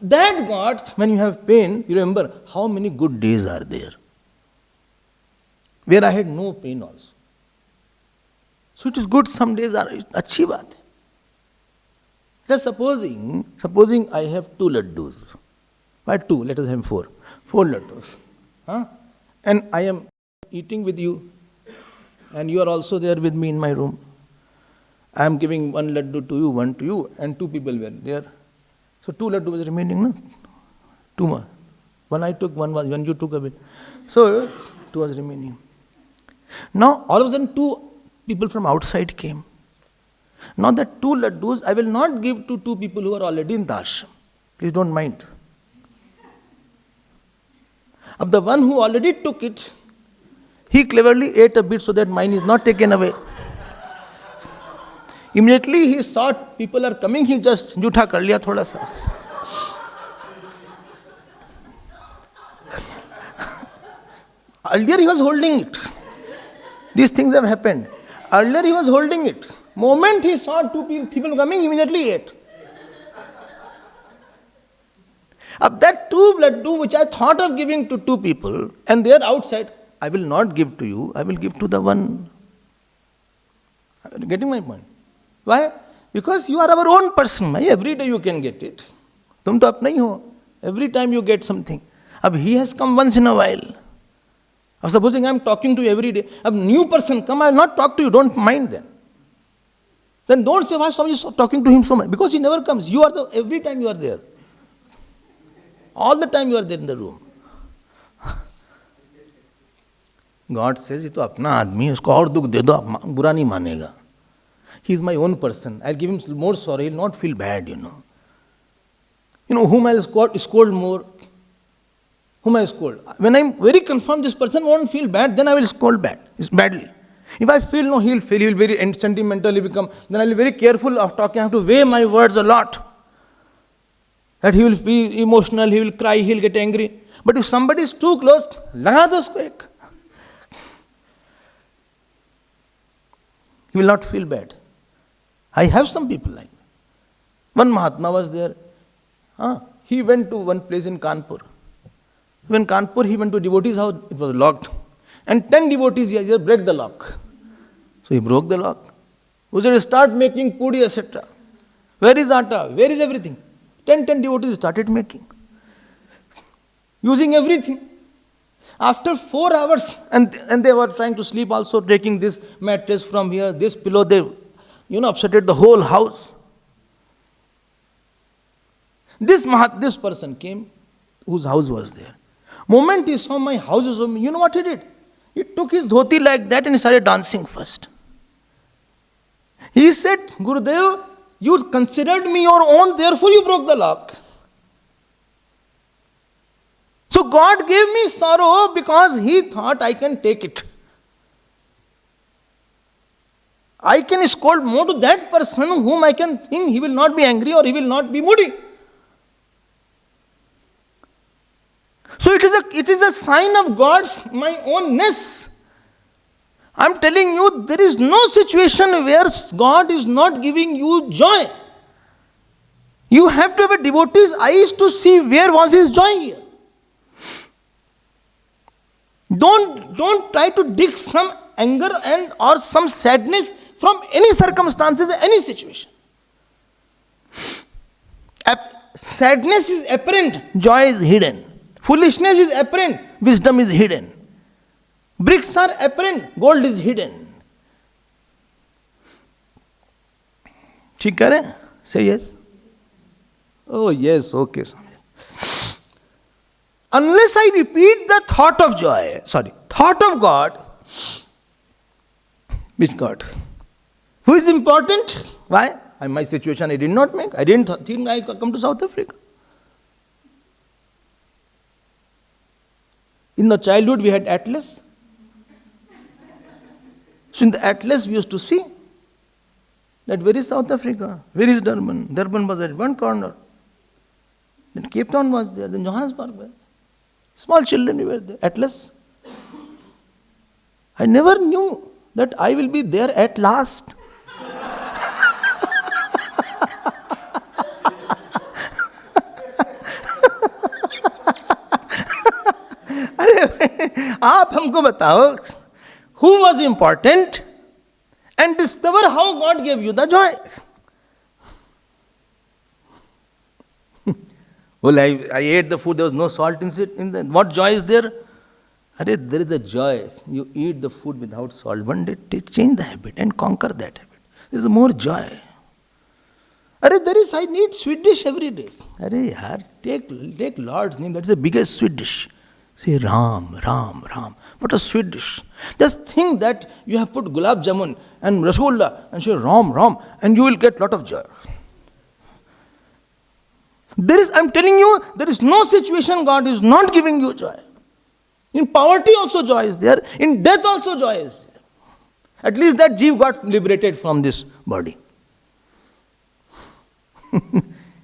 that God, when you have pain, you remember how many good days are there, where I had no pain also. So it is good, some days are achhi baat hai. Just supposing I have 2 laddus. Why 2? Let us have 4. 4 laddus. And I am eating with you, and you are also there with me in my room. I am giving 1 laddu to you, 1 to you, and 2 people were there. So 2 laddu was remaining, no? 2 more. 1 I took, 1 you took a bit. So 2 was remaining. Now all of a sudden 2 people from outside came. Now that 2 laddus I will not give to 2 people who are already in the ashram. Please don't mind. Of the one who already took it, he cleverly ate a bit so that mine is not taken away. Immediately he saw people are coming, he just jhutha kar liya thoda sa. Earlier he was holding it. These things have happened. Earlier he was holding it. Moment he saw 2 people coming, immediately ate. Of that 2 laddu which I thought of giving to 2 people, and they are outside, I will not give to you, I will give to the one. Are you getting my point? Why? Because you are our own person. Every day you can get it. Tum to apna hi ho. Every time you get something. Ab he has come once in a while. अब supposing I am talking to you every day, a new person come, I will not talk to you, don't mind them. Then don't say, why Swami is talking to him so much? Because he never comes. You are every time you are there. All the time you are there in the room. God says, ये तो अपना आदमी है, उसको और दुख दे दो, बुरा नहीं मानेगा. He is my own person. I'll give him more sorrow. He'll not feel bad, you know. You know, whom I'll scold more. Whom I scold. When I'm very confirmed this person won't feel bad, then I will scold badly. If I feel no, he'll feel, he'll very sentimentally become, then I'll be very careful of talking. I have to weigh my words a lot. That he will be emotional, he will cry, he'll get angry. But if somebody is too close, laga do usko ek. He will not feel bad. I have some people like that. One Mahatma was there. He went to one place in Kanpur. When Kanpur, he went to devotee's house, it was locked. And 10 devotees, he just break the lock. So he broke the lock. He said, start making puri, etc. Where is atta? Where is everything? 10 devotees started making. Using everything. After 4 hours, and they were trying to sleep also, taking this mattress from here, this pillow, they, upsetted the whole house. This person came, whose house was there. Moment he saw my house is home, you know what he did? He took his dhoti like that and he started dancing first. He said, Gurudev, you considered me your own, therefore you broke the lock. So God gave me sorrow because He thought I can take it. I can scold more to that person whom I can think he will not be angry or he will not be moody. So it is a sign of God's my ownness. I am telling you, there is no situation where God is not giving you joy. You have to have a devotee's eyes to see where was his joy here. Don't try to dig some anger and or some sadness from any circumstances, any situation. Sadness is apparent, joy is hidden. Foolishness is apparent, wisdom is hidden. Bricks are apparent, gold is hidden. ठीक करें? Say yes. Oh yes, okay. Unless I repeat the thought of God, which God? Who is important? Why? My situation I did not make. I didn't think I could come to South Africa. In the childhood we had atlas. So in the atlas we used to see that where is South Africa? Where is Durban? Durban was at one corner. Then Cape Town was there. Then Johannesburg was there. Small children were there. Atlas. I never knew that I will be there at last. आप हमको बताओ, who was important and discover how God gave you the joy. Well, I ate the food, there was no salt in it. What joy is there? There is a joy. You eat the food without salt. One day, change the habit and conquer that habit. There is more joy. I need sweet dish every day. Take Lord's name, that is the biggest sweet dish. Say Ram, Ram, Ram. What a sweet dish. Just think that you have put gulab jamun and rasgulla and say Ram, Ram, and you will get lot of joy. I'm telling you, there is no situation God is not giving you joy. In poverty also joy is there. In death also joy is there. At least that Jeev got liberated from this body.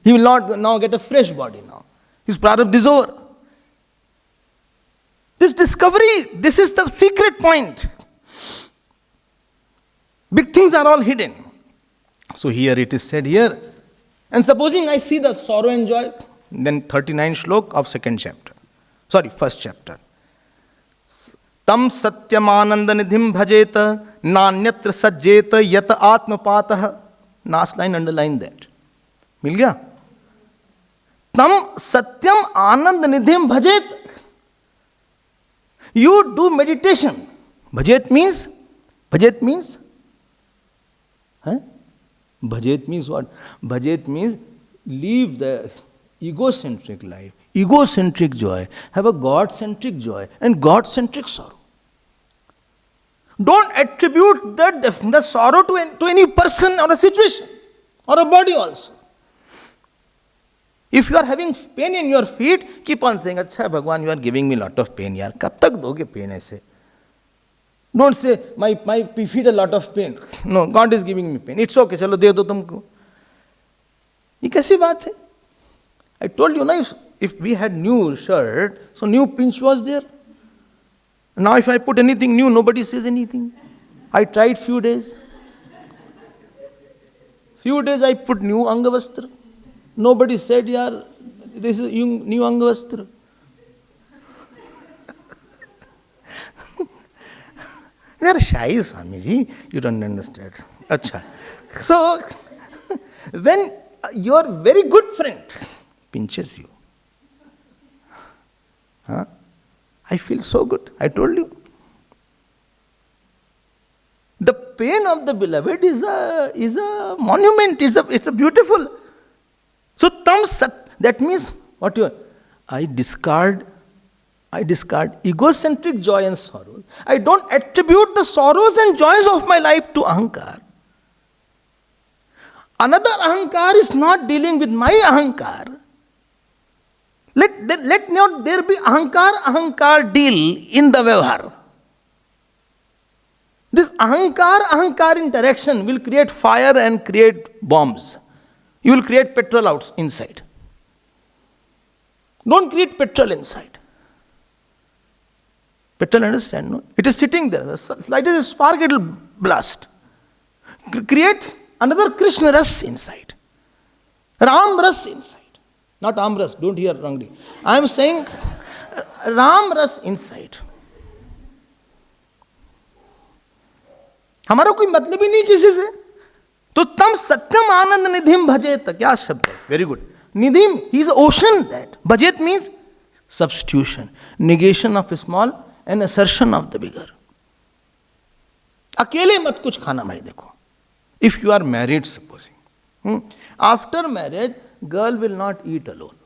He will not now get a fresh body now. His prarabdha is over. This discovery, this is the secret point. Big things are all hidden. So here it is said here. And supposing I see the sorrow and joy, then 39 shlok of first chapter. Tam satyam ananda nidhim bhajeta nanyatra sajjeta yata atmapatah. Last line, underline that. Mil gaya? Tam satyam ananda nidhim bhajeta. You do meditation. Bhajet means? Bhajet means what? Bhajet means leave the egocentric life, egocentric joy, have a God-centric joy and God-centric sorrow. Don't attribute the sorrow to any person or a situation or a body also. If you are having pain in your feet, keep on saying, Achha Bhagwan, you are giving me a lot of pain. Yaar, kab tak doge pain aise? Don't say, my feet a lot of pain. No, God is giving me pain. It's okay, chalo de do tumko. Ye kaisi baat hai? I told you, if we had new shirt, so new pinch was there. Now if I put anything new, nobody says anything. I tried few days. I put new Angavastra. Nobody said, yaar, this is new Angavastra. They are shy, Swamiji. You don't understand. Acha. So, when your very good friend pinches you, I feel so good. I told you. The pain of the beloved is a monument. It's a beautiful. So that means what you are? I discard egocentric joy and sorrow. I don't attribute the sorrows and joys of my life to ahankar. Another ahankar is not dealing with my ahankar. Let not there be ahankar deal in the vyavhar. This ahankar interaction will create fire and create bombs. You will create petrol out inside. Don't create petrol inside. Petrol, understand, no? It is sitting there. Like a spark, it will blast. Create another Krishna ras inside. Ram ras inside. Not Am ras, don't hear wrongly. I am saying Ram ras inside. हमारा कोई मतलब ही नहीं किसी से. तो तम सत्यम आनंद निधिम भजेत. क्या शब्द है? Very good. Nidhim, he is ocean that. Bhajet means substitution, negation of small and assertion of the bigger. अकेले मत कुछ खाना भाई देखो. If you are married, supposing. After marriage, girl will not eat alone.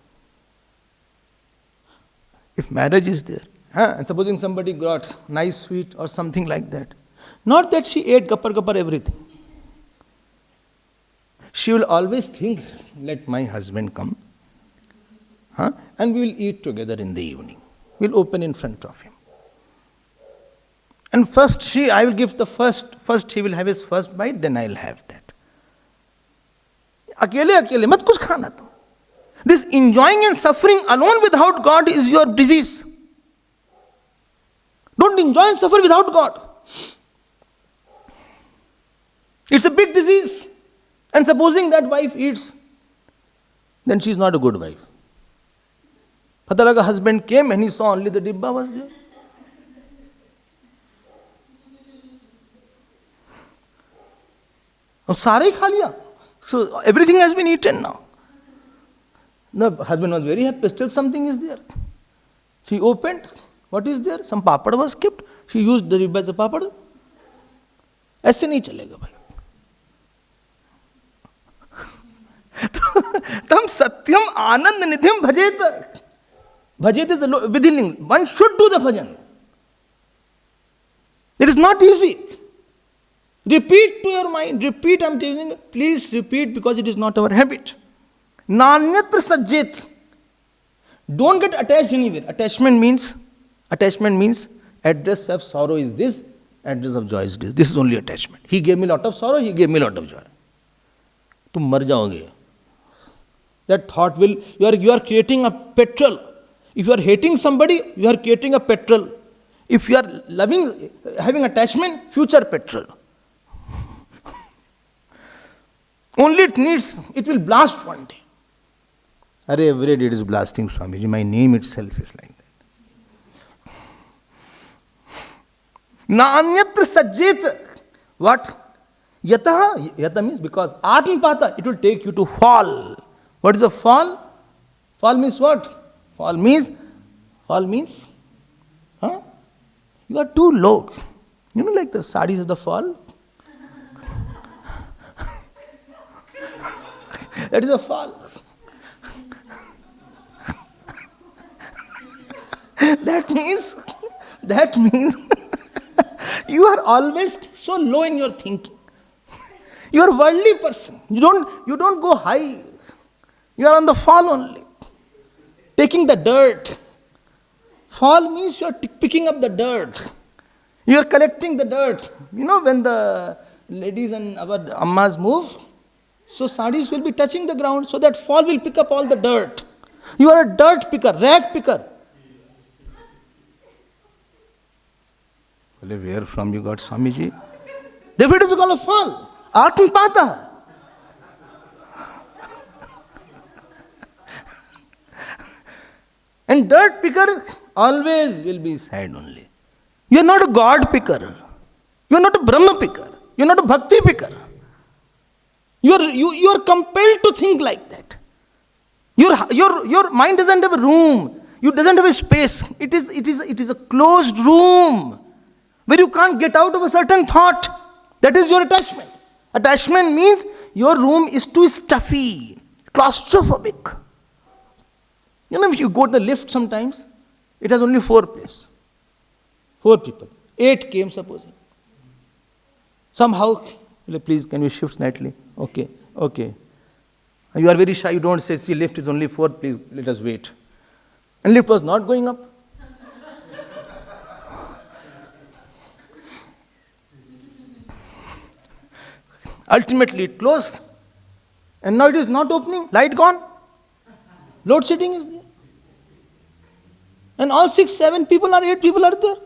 If marriage is there, and supposing somebody got nice sweet or something like that. Not that she ate gapar everything. She will always think, let my husband come, and we will eat together in the evening. We will open in front of him. And I will give the first he will have his first bite, then I will have that. Akele, mat kuch khana to. This enjoying and suffering alone without God is your disease. Don't enjoy and suffer without God. It's a big disease. And supposing that wife eats, then she is not a good wife. Patalaga husband came and he saw only the dibba was there. Sare kha liya. So everything has been eaten now. The husband was very happy, still something is there. She opened, what is there? Some papad was kept. She used the dibba as a papad. ऐसे नहीं चलेगा भाई. तम सत्यम आनंद निधिम भजेत. Bhajet is a within. One should do the bhajan. It is not easy. Repeat to your mind. Repeat, I am telling you. Please repeat because it is not our habit. Nanyatra sajjet. Don't get attached anywhere. Attachment means address of sorrow is this, address of joy is this. This is only attachment. He gave me a lot of sorrow, he gave me a lot of joy. तुम मर जाओगे. That thought will, you are creating a petrol. If you are hating somebody, you are creating a petrol. If you are loving, having attachment, future petrol. Only it will blast one day. Arey, every day it is blasting, Swamiji. My name itself is like that. Naanyatra sajjet. What? Yata means because atmapata, it will take you to fall. What is a fall? Fall means what? Fall means, you are too low. You know, like the sadis of the fall? That is a fall. That means you are always so low in your thinking. You are a worldly person. You don't go high. You are on the fall only. Taking the dirt. Fall means you are picking up the dirt. You are collecting the dirt. You know when the ladies and our ammas move, so sadis will be touching the ground, so that fall will pick up all the dirt. You are a dirt picker, rag picker. Well, where from you got Swamiji? Therefore it is called a fall. Atmapata. And dirt picker always will be sad only. You are not a God picker. You are not a Brahma picker. You are not a Bhakti picker. You are compelled to think like that. Your mind doesn't have a room. It doesn't have a space. It is a closed room where you can't get out of a certain thought. That is your attachment. Attachment means your room is too stuffy, claustrophobic. If you go to the lift sometimes, it has only 4 places. 4 people. 8 came, supposing. Somehow, please, can you shift slightly? Okay. You are very shy, you don't say, see, lift is only 4, please, let us wait. And lift was not going up. Ultimately, it closed. And now it is not opening. Light gone. Load shedding is there. And all 6, 7 people or 8 people are there.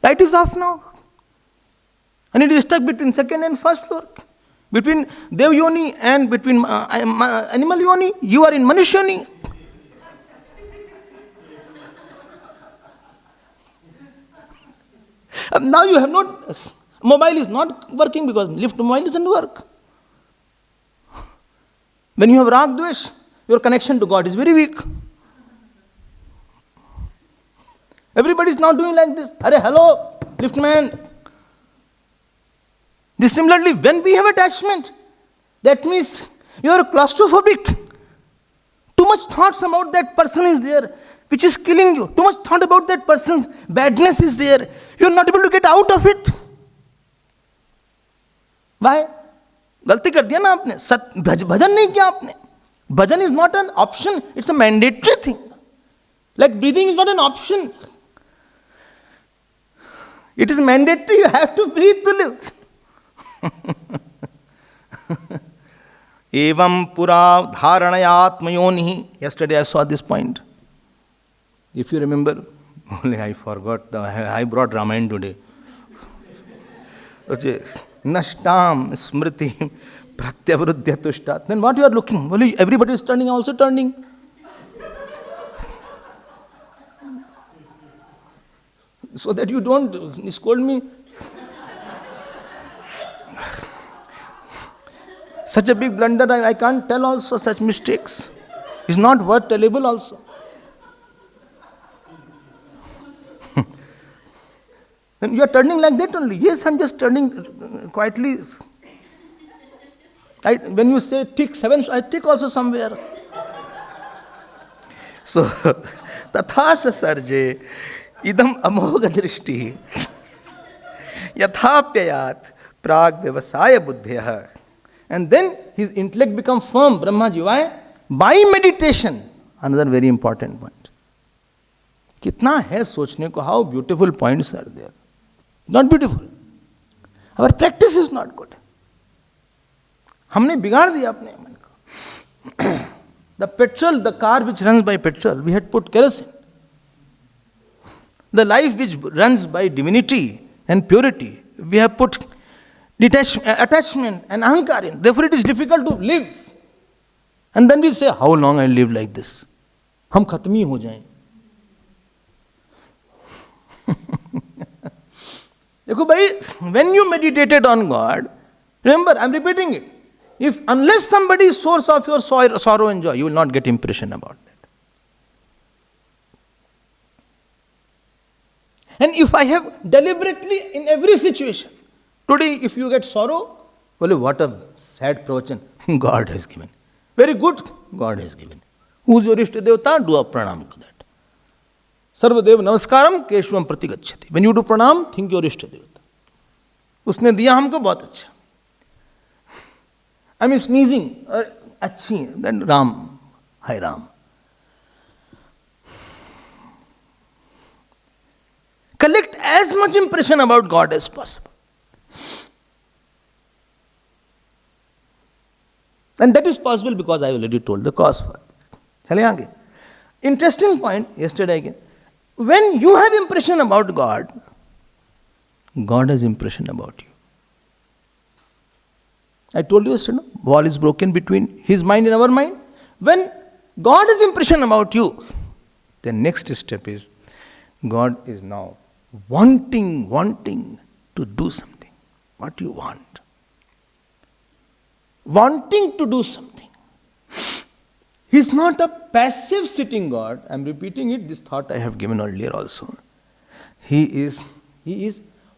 Light is off now. And it is stuck between second and first floor. Between Dev Yoni and between animal Yoni. You are in Manush Yoni. Now you have not, mobile is not working because lift mobile doesn't work. When you have Rag Dvesh, your connection to God is very weak. Everybody is now doing like this. Arey, hello, lift man. Similarly, when we have attachment, that means you are claustrophobic. Too much thoughts about that person is there, which is killing you. Too much thought about that person's badness is there. You are not able to get out of it. Why? गलती कर दिया ना आपने, भजन नहीं किया आपने. Bhajan is not an option, it's a mandatory thing. Like breathing is not an option. It is mandatory, you have to breathe to live. Evam pura dharanayatmayonihi. Yesterday I saw this point. If you remember, only I forgot, I brought Ramayana today. Nashtam smriti pratyavruddhya tushtat. Then what you are looking? Well, everybody is turning, also turning. So that you don't scold me. Such a big blunder, I can't tell also such mistakes. It's not worth tellable also. Then you are turning like that only. Yes, I'm just turning quietly. When you say tick 7, I tick also somewhere. So, tathasa sarje idam amoga drishti yathapyayat prag vyavasaya buddhya. And then his intellect becomes firm, Brahmaji. Why? By meditation. Another very important point. Kitna hai sochne ko, how beautiful points are there. Not beautiful. Our practice is not good. हमने बिगाड़ दिया अपने मन को. The petrol, the car which runs by petrol, we had put kerosene. The life which runs by divinity and purity, we have put attachment and ahankar in. Therefore it is difficult to live. And then we say, how long I live like this? हम खत्म ही हो जाएं. देखो भाई, when you meditated on God, remember, I'm repeating it. Unless somebody is source of your sorrow and joy, you will not get impression about that. And if I have deliberately in every situation, today if you get sorrow, well, what a sad pravachan God has given. Very good, God has given. Who is your Ishta Devata? Do a pranam to that. Sarvadev namaskaram keshvam pratigacchati. When you do pranam, think your Ishta Devata. Usne diya humko bahut acha. I mean sneezing, achhi, then Ram, hi Ram. Collect as much impression about God as possible. And that is possible because I already told the cause for it. Chale aage. Interesting point, yesterday again. When you have impression about God, God has impression about you. I told you yesterday, wall is broken between his mind and our mind. When God has impression about you, the next step is, God is now wanting to do something. what you want. Wanting to do something. He is not a passive sitting God. I am repeating it, this thought I have given earlier also. He is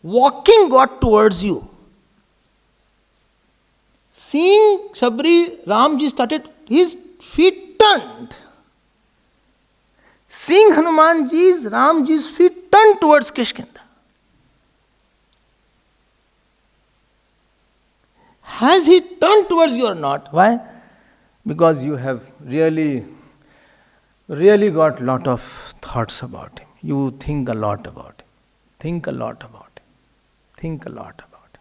walking God towards you. Seeing Shabri, Ramji started, his feet turned. Seeing Hanumanji's, Ramji's feet turned towards Kishkinda. Has he turned towards you or not? Why? Because you have really got lot of thoughts about him. You think a lot about him. Think a lot about him. Think a lot about him.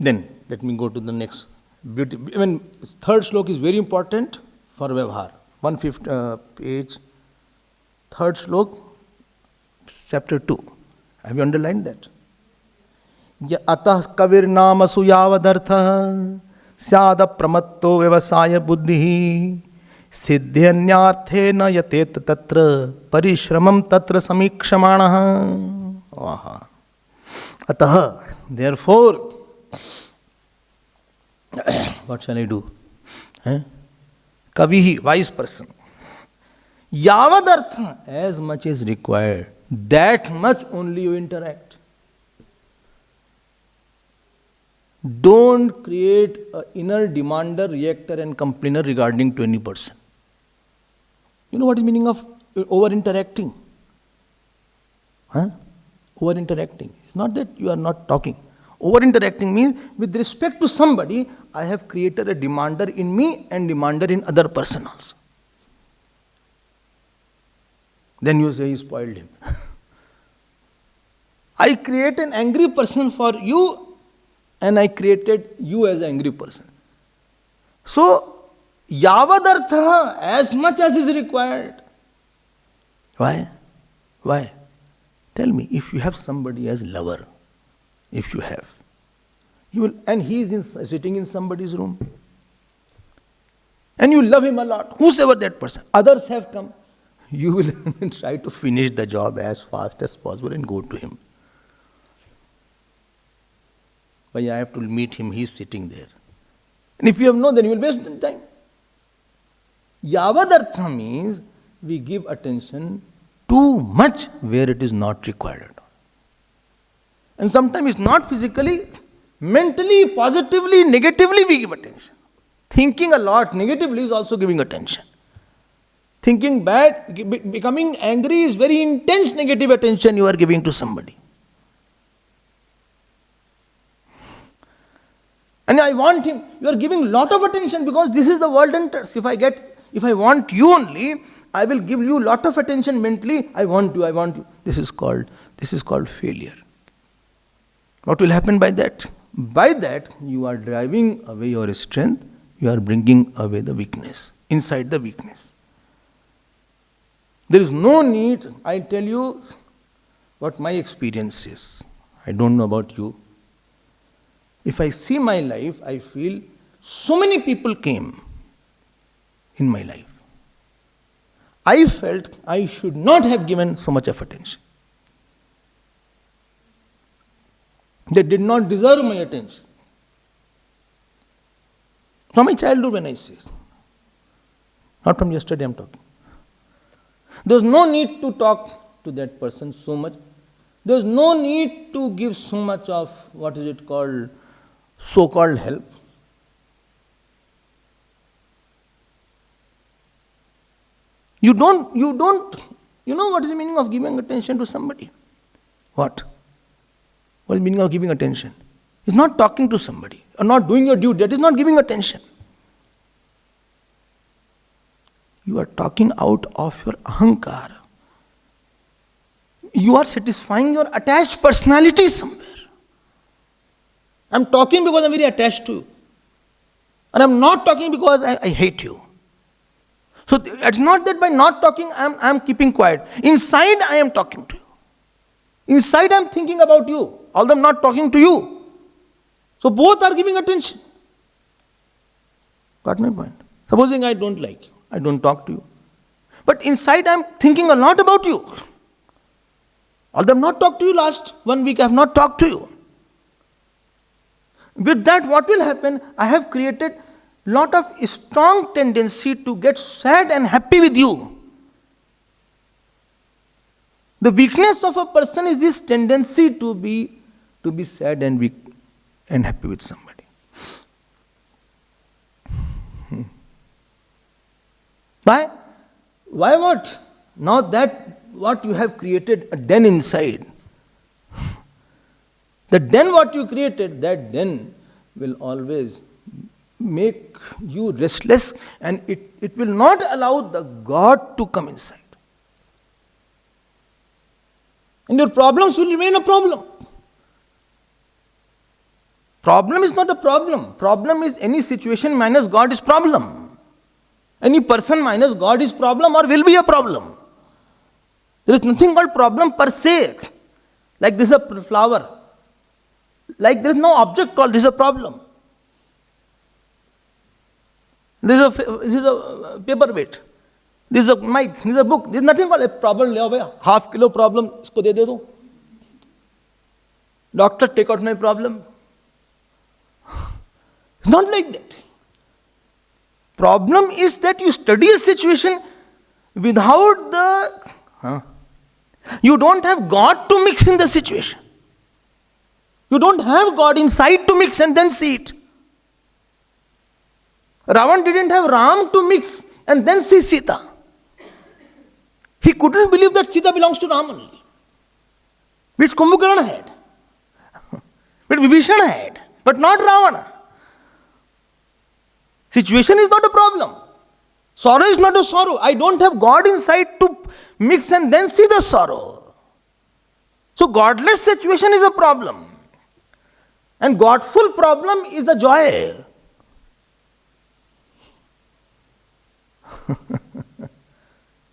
Then, let me go to the next. Third slok is very important for Vyavhar. 150 page, third slok, chapter 2. Have you underlined that? Atah kavir namasu yavadartha syada pramatto vyavasaya buddhi siddhyanyarthe na yatet tatra parishramam tatra samikshamanaha. Atah, therefore, what shall I do? Kavihi, wise person. Yavadartha, as much is required, that much only you interact. Don't create an inner demander, reactor and complainer regarding to any person. You know what is the meaning of over-interacting? Over-interacting. It's not that you are not talking. Over-interacting means with respect to somebody, I have created a demander in me and demander in other person also. Then you say, you spoiled him. I create an angry person for you and I created you as an angry person. So, yavadartha, as much as is required. Why? Why? Tell me, if you have somebody as lover, if you have, you will, and he is sitting in somebody's room, and you love him a lot, whosoever that person, others have come, you will try to finish the job as fast as possible and go to him. But I have to meet him, he is sitting there. And if you have known, then you will waste time. Yavadartha means we give attention too much where it is not required. And sometimes it's not physically, mentally, positively, negatively we give attention. Thinking a lot negatively is also giving attention. Thinking bad, becoming angry is very intense negative attention you are giving to somebody. And I want him, you are giving lot of attention because this is the world enters. If I want you only, I will give you lot of attention mentally, I want you. This is called failure. What will happen by that? By that, you are driving away your strength, you are bringing away the weakness, inside the weakness. There is no need, I tell you what my experience is. I don't know about you. If I see my life, I feel so many people came in my life. I felt I should not have given so much of attention. They did not deserve my attention. From my childhood when I say, not from yesterday I am talking. There was no need to talk to that person so much. There was no need to give so much of, so-called help. You know what is the meaning of giving attention to somebody? What? What is the meaning of giving attention? It's not talking to somebody or not doing your duty. That is not giving attention. You are talking out of your ahankar. You are satisfying your attached personality somewhere. I am talking because I am very attached to you. And I am not talking because I hate you. So it's not that by not talking I am keeping quiet. Inside I am talking to you. Inside I am thinking about you, although I am not talking to you. So both are giving attention. Got my point? Supposing I don't like you, I don't talk to you. But inside I am thinking a lot about you. Although I have not talked to you last 1 week, I have not talked to you. With that, what will happen? I have created lot of strong tendency to get sad and happy with you. The weakness of a person is this tendency to be sad and weak and happy with somebody. Why? Why what? Now that what you have created a den inside. The den what you created, that den will always make you restless, and it will not allow the God to come inside. And your problems will remain a problem. Problem is not a problem. Problem is any situation minus God is problem. Any person minus God is problem or will be a problem. There is nothing called problem per se. Like this is a flower. Like there is no object called this is a problem. This is a paperweight. This is a mic. This is a book. There is nothing called a problem. ले आओ भैया, half kilo problem इसको दे दो. Doctor, take out my problem. It's not like that. Problem is that you study a situation without the... You don't have God to mix in the situation. You don't have God inside to mix and then see it. Ravan didn't have Ram to mix and then see Sita. He couldn't believe that Sita belongs to Ram only, which Kumbhakarna had, which Vibhishana had, but not Ravana. Situation is not a problem. Sorrow is not a sorrow. I don't have God inside to mix and then see the sorrow. So godless situation is a problem. And Godful problem is a joy.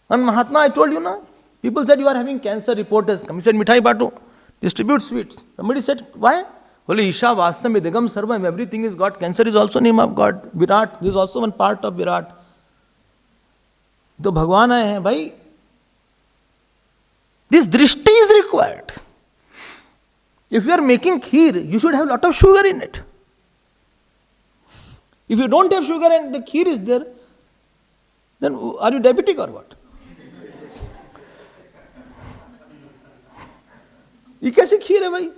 One Mahatma, I told you now, people said you are having cancer, report has come. He said, Mithai Bato, distribute sweets. Somebody said, why? Holy Isha Vasam Vidagam Sarvam, everything is God. Cancer is also name of God. Virat, this is also one part of Virat. So Bhagwan aaye hain, bhai. This drishti is required. If you are making kheer, you should have a lot of sugar in it. If you don't have sugar and the kheer is there, then are you diabetic or what? ये कैसे खीर है भाई?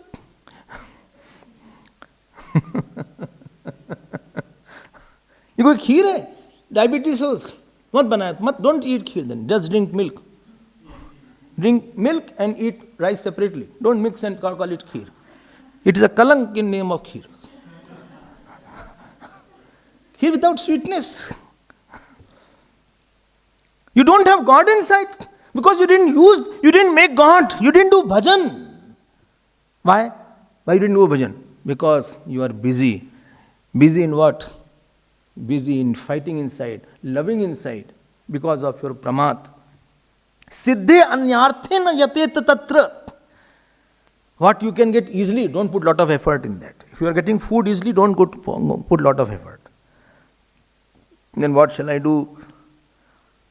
ये कोई खीर है? Diabetes हो मत बनाए, मत, don't eat kheer then, just drink milk. Drink milk and eat rice separately. Don't mix and call it kheer. It is a kalank in name of kheer. Kheer without sweetness. You don't have God inside because you didn't make God, you didn't do bhajan. Why? Why you didn't do bhajan? Because you are busy. Busy in what? Busy in fighting inside, loving inside, because of your pramad. Siddhe anyarthe na yatet tatra. What you can get easily, don't put lot of effort in that. If you are getting food easily, don't put lot of effort. Then what shall I do?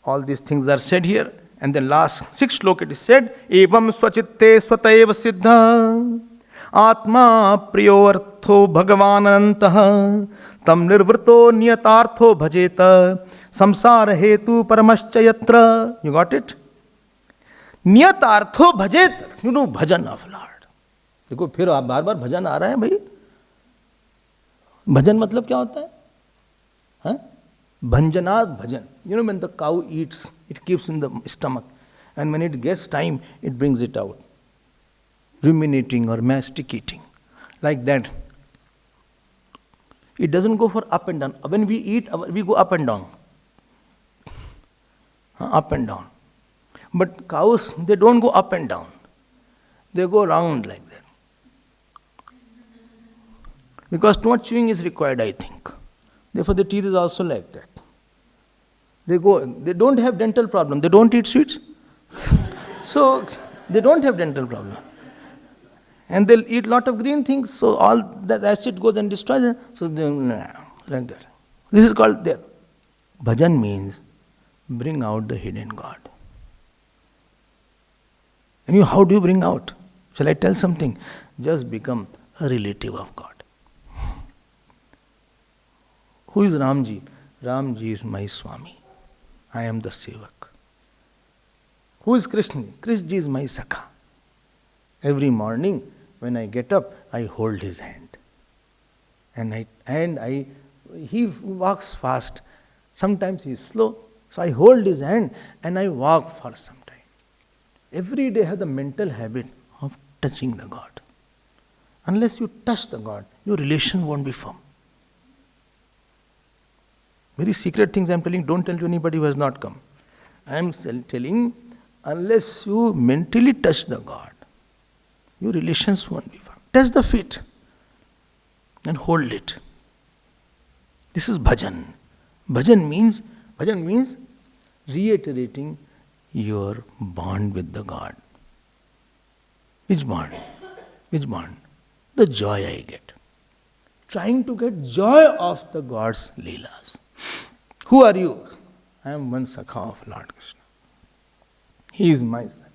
All these things are said here. And then last 6th shloka it is said, Evam swachitte swataiva siddha atma priyortho bhagavananantah tam nirvrto niyatartho bhajeta samsara hetu paramascha yatra. You got it? Niyatartho bhajet. You know bhajan of Lord. देखो फिर आप बार बार भजन आ रहा है भाई. भजन मतलब क्या होता है? हाँ? Bhanjanat bhajan. You know when the cow eats, it keeps in the stomach. And when it gets time, it brings it out. Ruminating or masticating. Like that. It doesn't go for up and down. When we eat, we go up and down. Up and down. But cows, they don't go up and down. They go round like that. Because too much chewing is required, I think. Therefore the teeth is also like that. They don't have dental problem. They don't eat sweets. So they don't have dental problem. And they'll eat lot of green things, so all that acid goes and destroys it. So they, like that. This is called there. Bhajan means bring out the hidden God. And you, how do you bring out? Shall I tell something? Just become a relative of God. Who is Ramji? Ramji is my Swami. I am the Sevak. Who is Krishna? Krishna is my Sakha. Every morning when I get up, I hold his hand. He walks fast. Sometimes he is slow. So I hold his hand and I walk for some time. Every day I have the mental habit of touching the God. Unless you touch the God, your relation won't be firm. Very secret things I am telling, don't tell to anybody who has not come. I am telling, unless you mentally touch the God, your relations won't be firm. Touch the feet and hold it. This is bhajan. Bhajan means reiterating your bond with the God. Which bond? Which bond? The joy I get. Trying to get joy of the God's Leelas. Who are you? I am one Sakha of Lord Krishna. He is my son.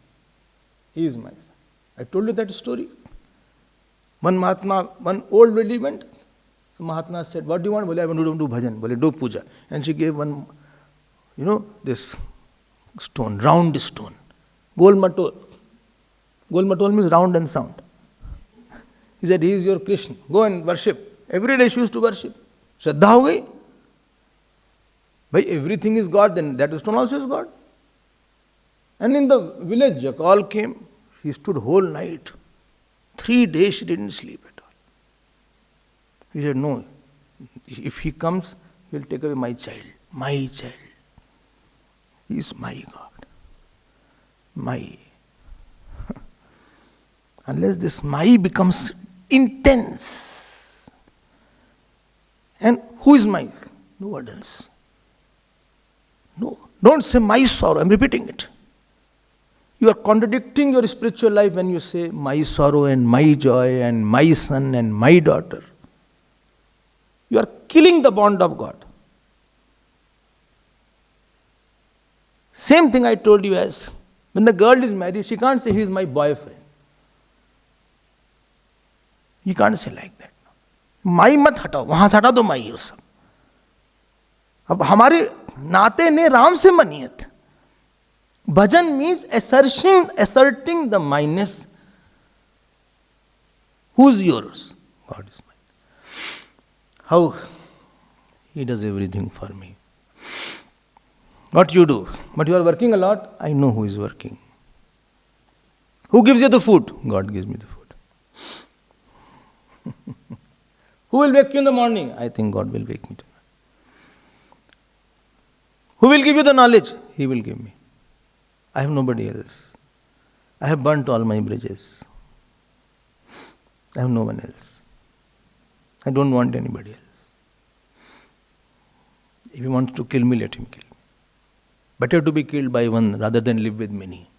He is my son. I told you that story. One Mahatma, one old lady went. So Mahatma said, what do you want? Bole, I want to do bhajan. Bole, do puja. And she gave one, this stone, round stone. Gol matol. Gol matol means round and sound. He said, he is your Krishna. Go and worship. Every day she used to worship. Shraddha ho gayi. Bhai, everything is God, then that stone also is God. And in the village, jackal came. She stood whole night. 3 days she didn't sleep at all. He said, no, if he comes, he will take away my child. My child. He is my God. My. Unless this my becomes intense. And who is my? No one else. No. Don't say my sorrow. I'm repeating it. You are contradicting your spiritual life when you say my sorrow and my joy and my son and my daughter. You are killing the bond of God. Same thing I told you as when the girl is married, she can't say he is my boyfriend. You can't say like that. माई मत हटाओ, वहां से हटा दो माई उस सब. अब हमारे नाते ने राम से मनियत. Bhajan means asserting the minus. Who's yours? God is mine. How? He does everything for me. What you do? But you are working a lot. I know who is working. Who gives you the food? God gives me the food. Who will wake you in the morning? I think God will wake me tonight. Who will give you the knowledge? He will give me. I have nobody else. I have burnt all my bridges. I have no one else. I don't want anybody else. If he wants to kill me, let him kill me. Better to be killed by one rather than live with many.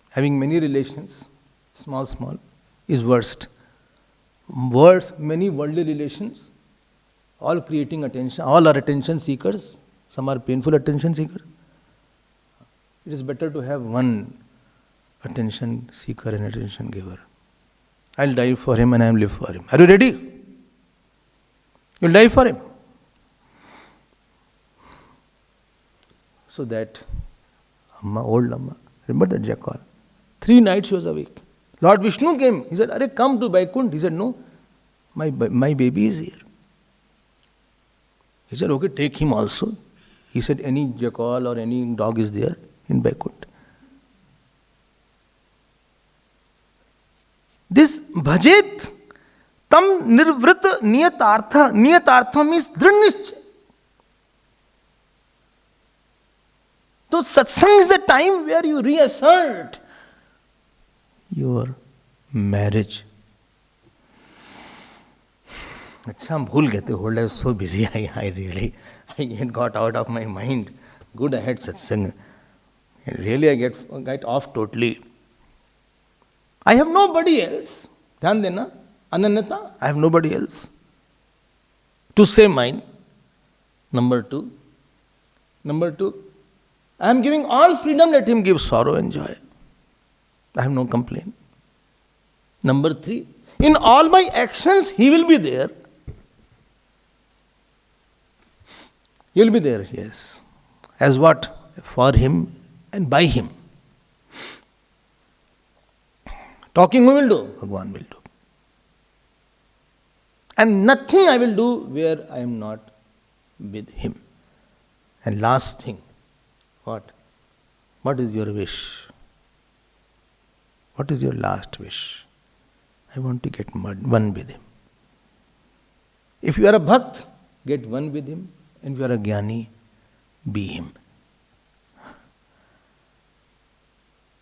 Having many relations, small, is worst. Many worldly relations, all creating attention, all are attention seekers. Some are painful attention seekers. It is better to have one attention seeker and attention giver. I'll die for him and I will live for him. Are you ready? You'll die for him. So that old Amma, remember that jackal? 3 nights she was awake. Lord Vishnu came. He said, "Arey, come to Vaikuntha." He said, "No, my baby is here." He said, "Okay, take him also." He said, "Any jackal or any dog is there in Vaikuntha." This bhajet tam nirvrit niyatartha. Niyatartha means dridnishchay. So satsang is the time where you reassert your marriage. अच्छा हम भूल गए थे. Hold, I was so busy. I got out of my mind. Good, I had satsang. Really, I get off totally. I have nobody else. ध्यान देना, ananyata. I have nobody else to say mine. Number two, I am giving all freedom, let him give sorrow and joy. I have no complaint. Number 3, in all my actions, he will be there. He will be there, yes. As what? For him and by him. Talking who will do? Bhagavan will do. And nothing I will do where I am not with him. And last thing, what? What is your wish? What is your last wish? I want to get one with him. If you are a bhakt, get one with him. And if you are a jnani, be him.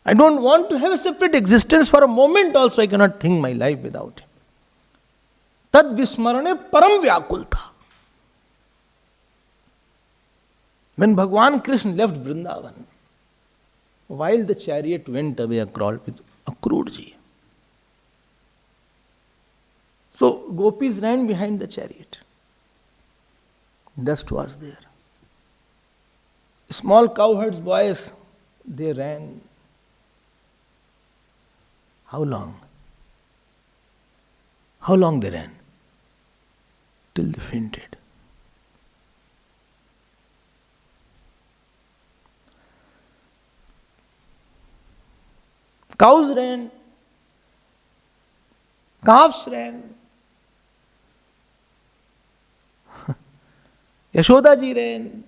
I don't want to have a separate existence for a moment also. I cannot think my life without him. Tad vismarane param vyakulta. When Bhagwan Krishna left Vrindavan, while the chariot went away across with Akrurji, so gopis ran behind the chariot. Dust was there. Small cowherds, boys, they ran. How long? How long they ran? Till they fainted. Cows ran. Calves ran. Yashoda ji ran.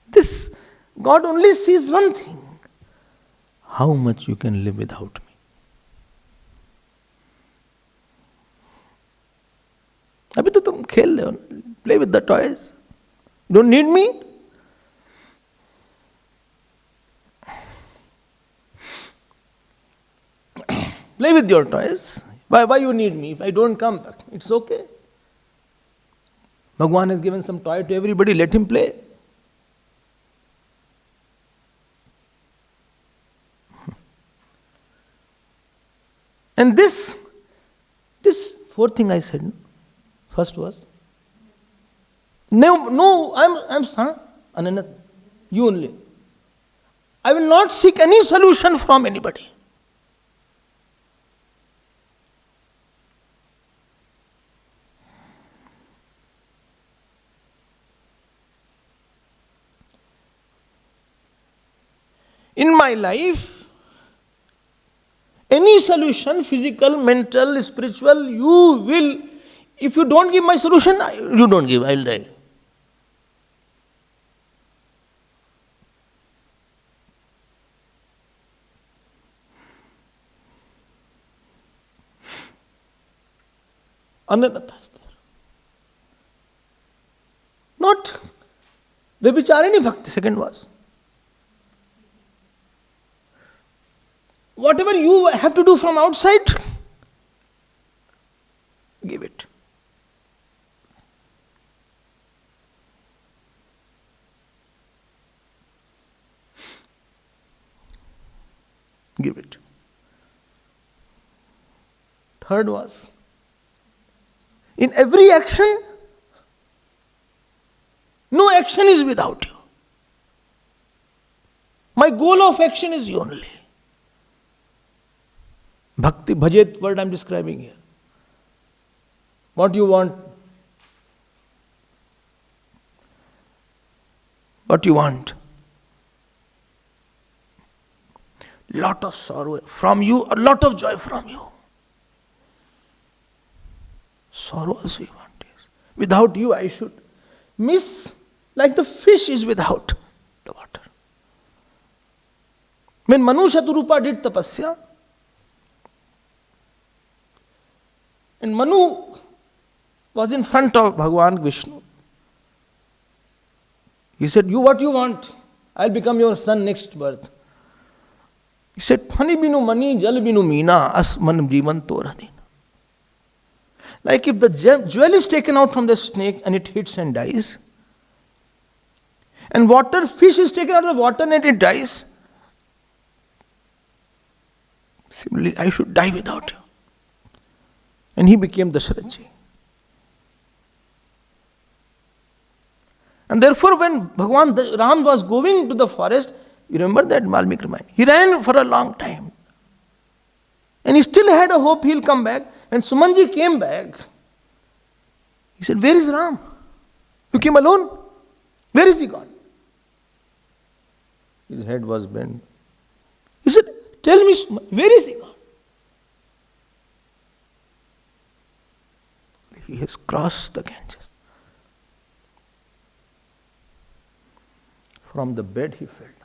This, God only sees one thing. How much you can live without me. अभी तो तुम खेल रहे हो, play with the toys. Don't need me? Play with your toys. Why you need me? If I don't come back, it's okay. Bhagwan has given some toy to everybody, let him play. And this fourth thing I said, first was, no, I'm Ananat, you only. I will not seek any solution from anybody. In my life, any solution, physical, mental, spiritual, you will, if you don't give my solution, you don't give, I will die. Ananata is there. Not Vibhicharini Bhakti, second was. Whatever you have to do from outside, give it. Give it. Third was, in every action, no action is without you. My goal of action is you only. Bhakti, bhajet word I am describing here. What you want? What you want? Lot of sorrow from you, a lot of joy from you. Sorrow also you want. Yes. Without you I should miss, like the fish is without the water. When Manu Shaturupa did tapasya, and Manu was in front of Bhagavan Vishnu. He said, you what you want? I'll become your son next birth. He said, Pani binu mani, jal binu meena, as man jivan toradina. Like if the jewel is taken out from the snake and it hits and dies, and water, fish is taken out of the water and it dies, similarly, I should die without you. And he became Dasharathji. And therefore, when Bhagavan Ram was going to the forest, you remember that Valmiki Ramayana? He ran for a long time. And he still had a hope he'll come back. When Sumanji came back, he said, "Where is Ram? You came alone? Where is he gone?" His head was bent. He said, "Tell me, where is he gone?" He has crossed the Ganges. From the bed he fell down.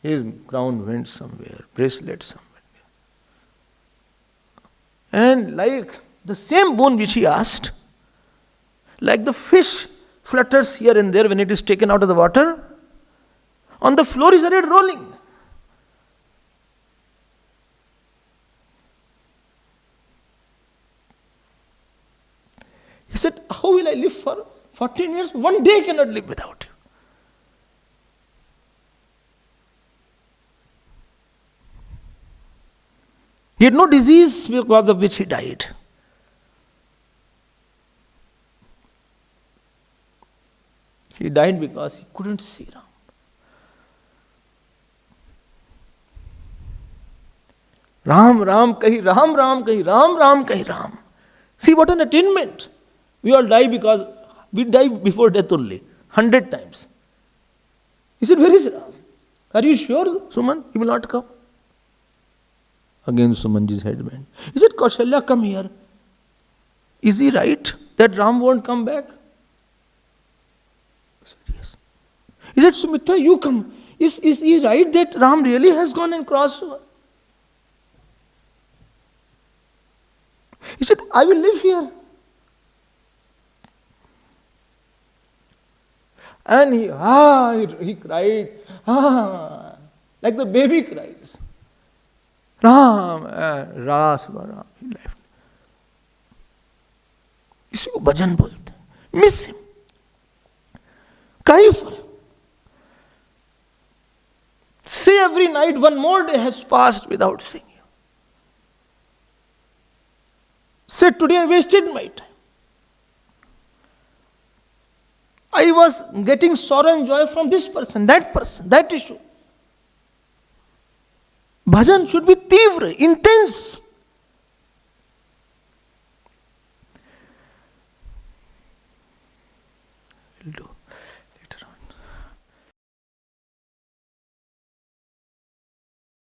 His crown went somewhere, bracelet somewhere. And like the same boon which he asked, like the fish flutters here and there when it is taken out of the water, on the floor he started rolling. He said, "How will I live for 14 years? One day I cannot live without you." He had no disease because of which he died. He died because he couldn't see Ram. Ram, Ram, kahi Ram, Ram, kahi Ram, Ram, kahi Ram. See what an attainment. We all die because we die before death only, 100 times. He said, "Where is Ram? Are you sure, Suman? He will not come." Again Sumanji's head went. He said, "Kaushalya, come here. Is he right that Ram won't come back?" He said, "Yes." He said, "Sumitra, you come. Is he right that Ram really has gone and crossed over?" He said, "I will live here." And he cried, like the baby cries. Ram, Ras, Ram. He left. इसी को भजन बोलते हैं. Miss him. Cry for him. Say every night, one more day has passed without seeing you. Say, today I wasted my time. I was getting sorrow and joy from this person, that issue. Bhajan should be tivra, intense.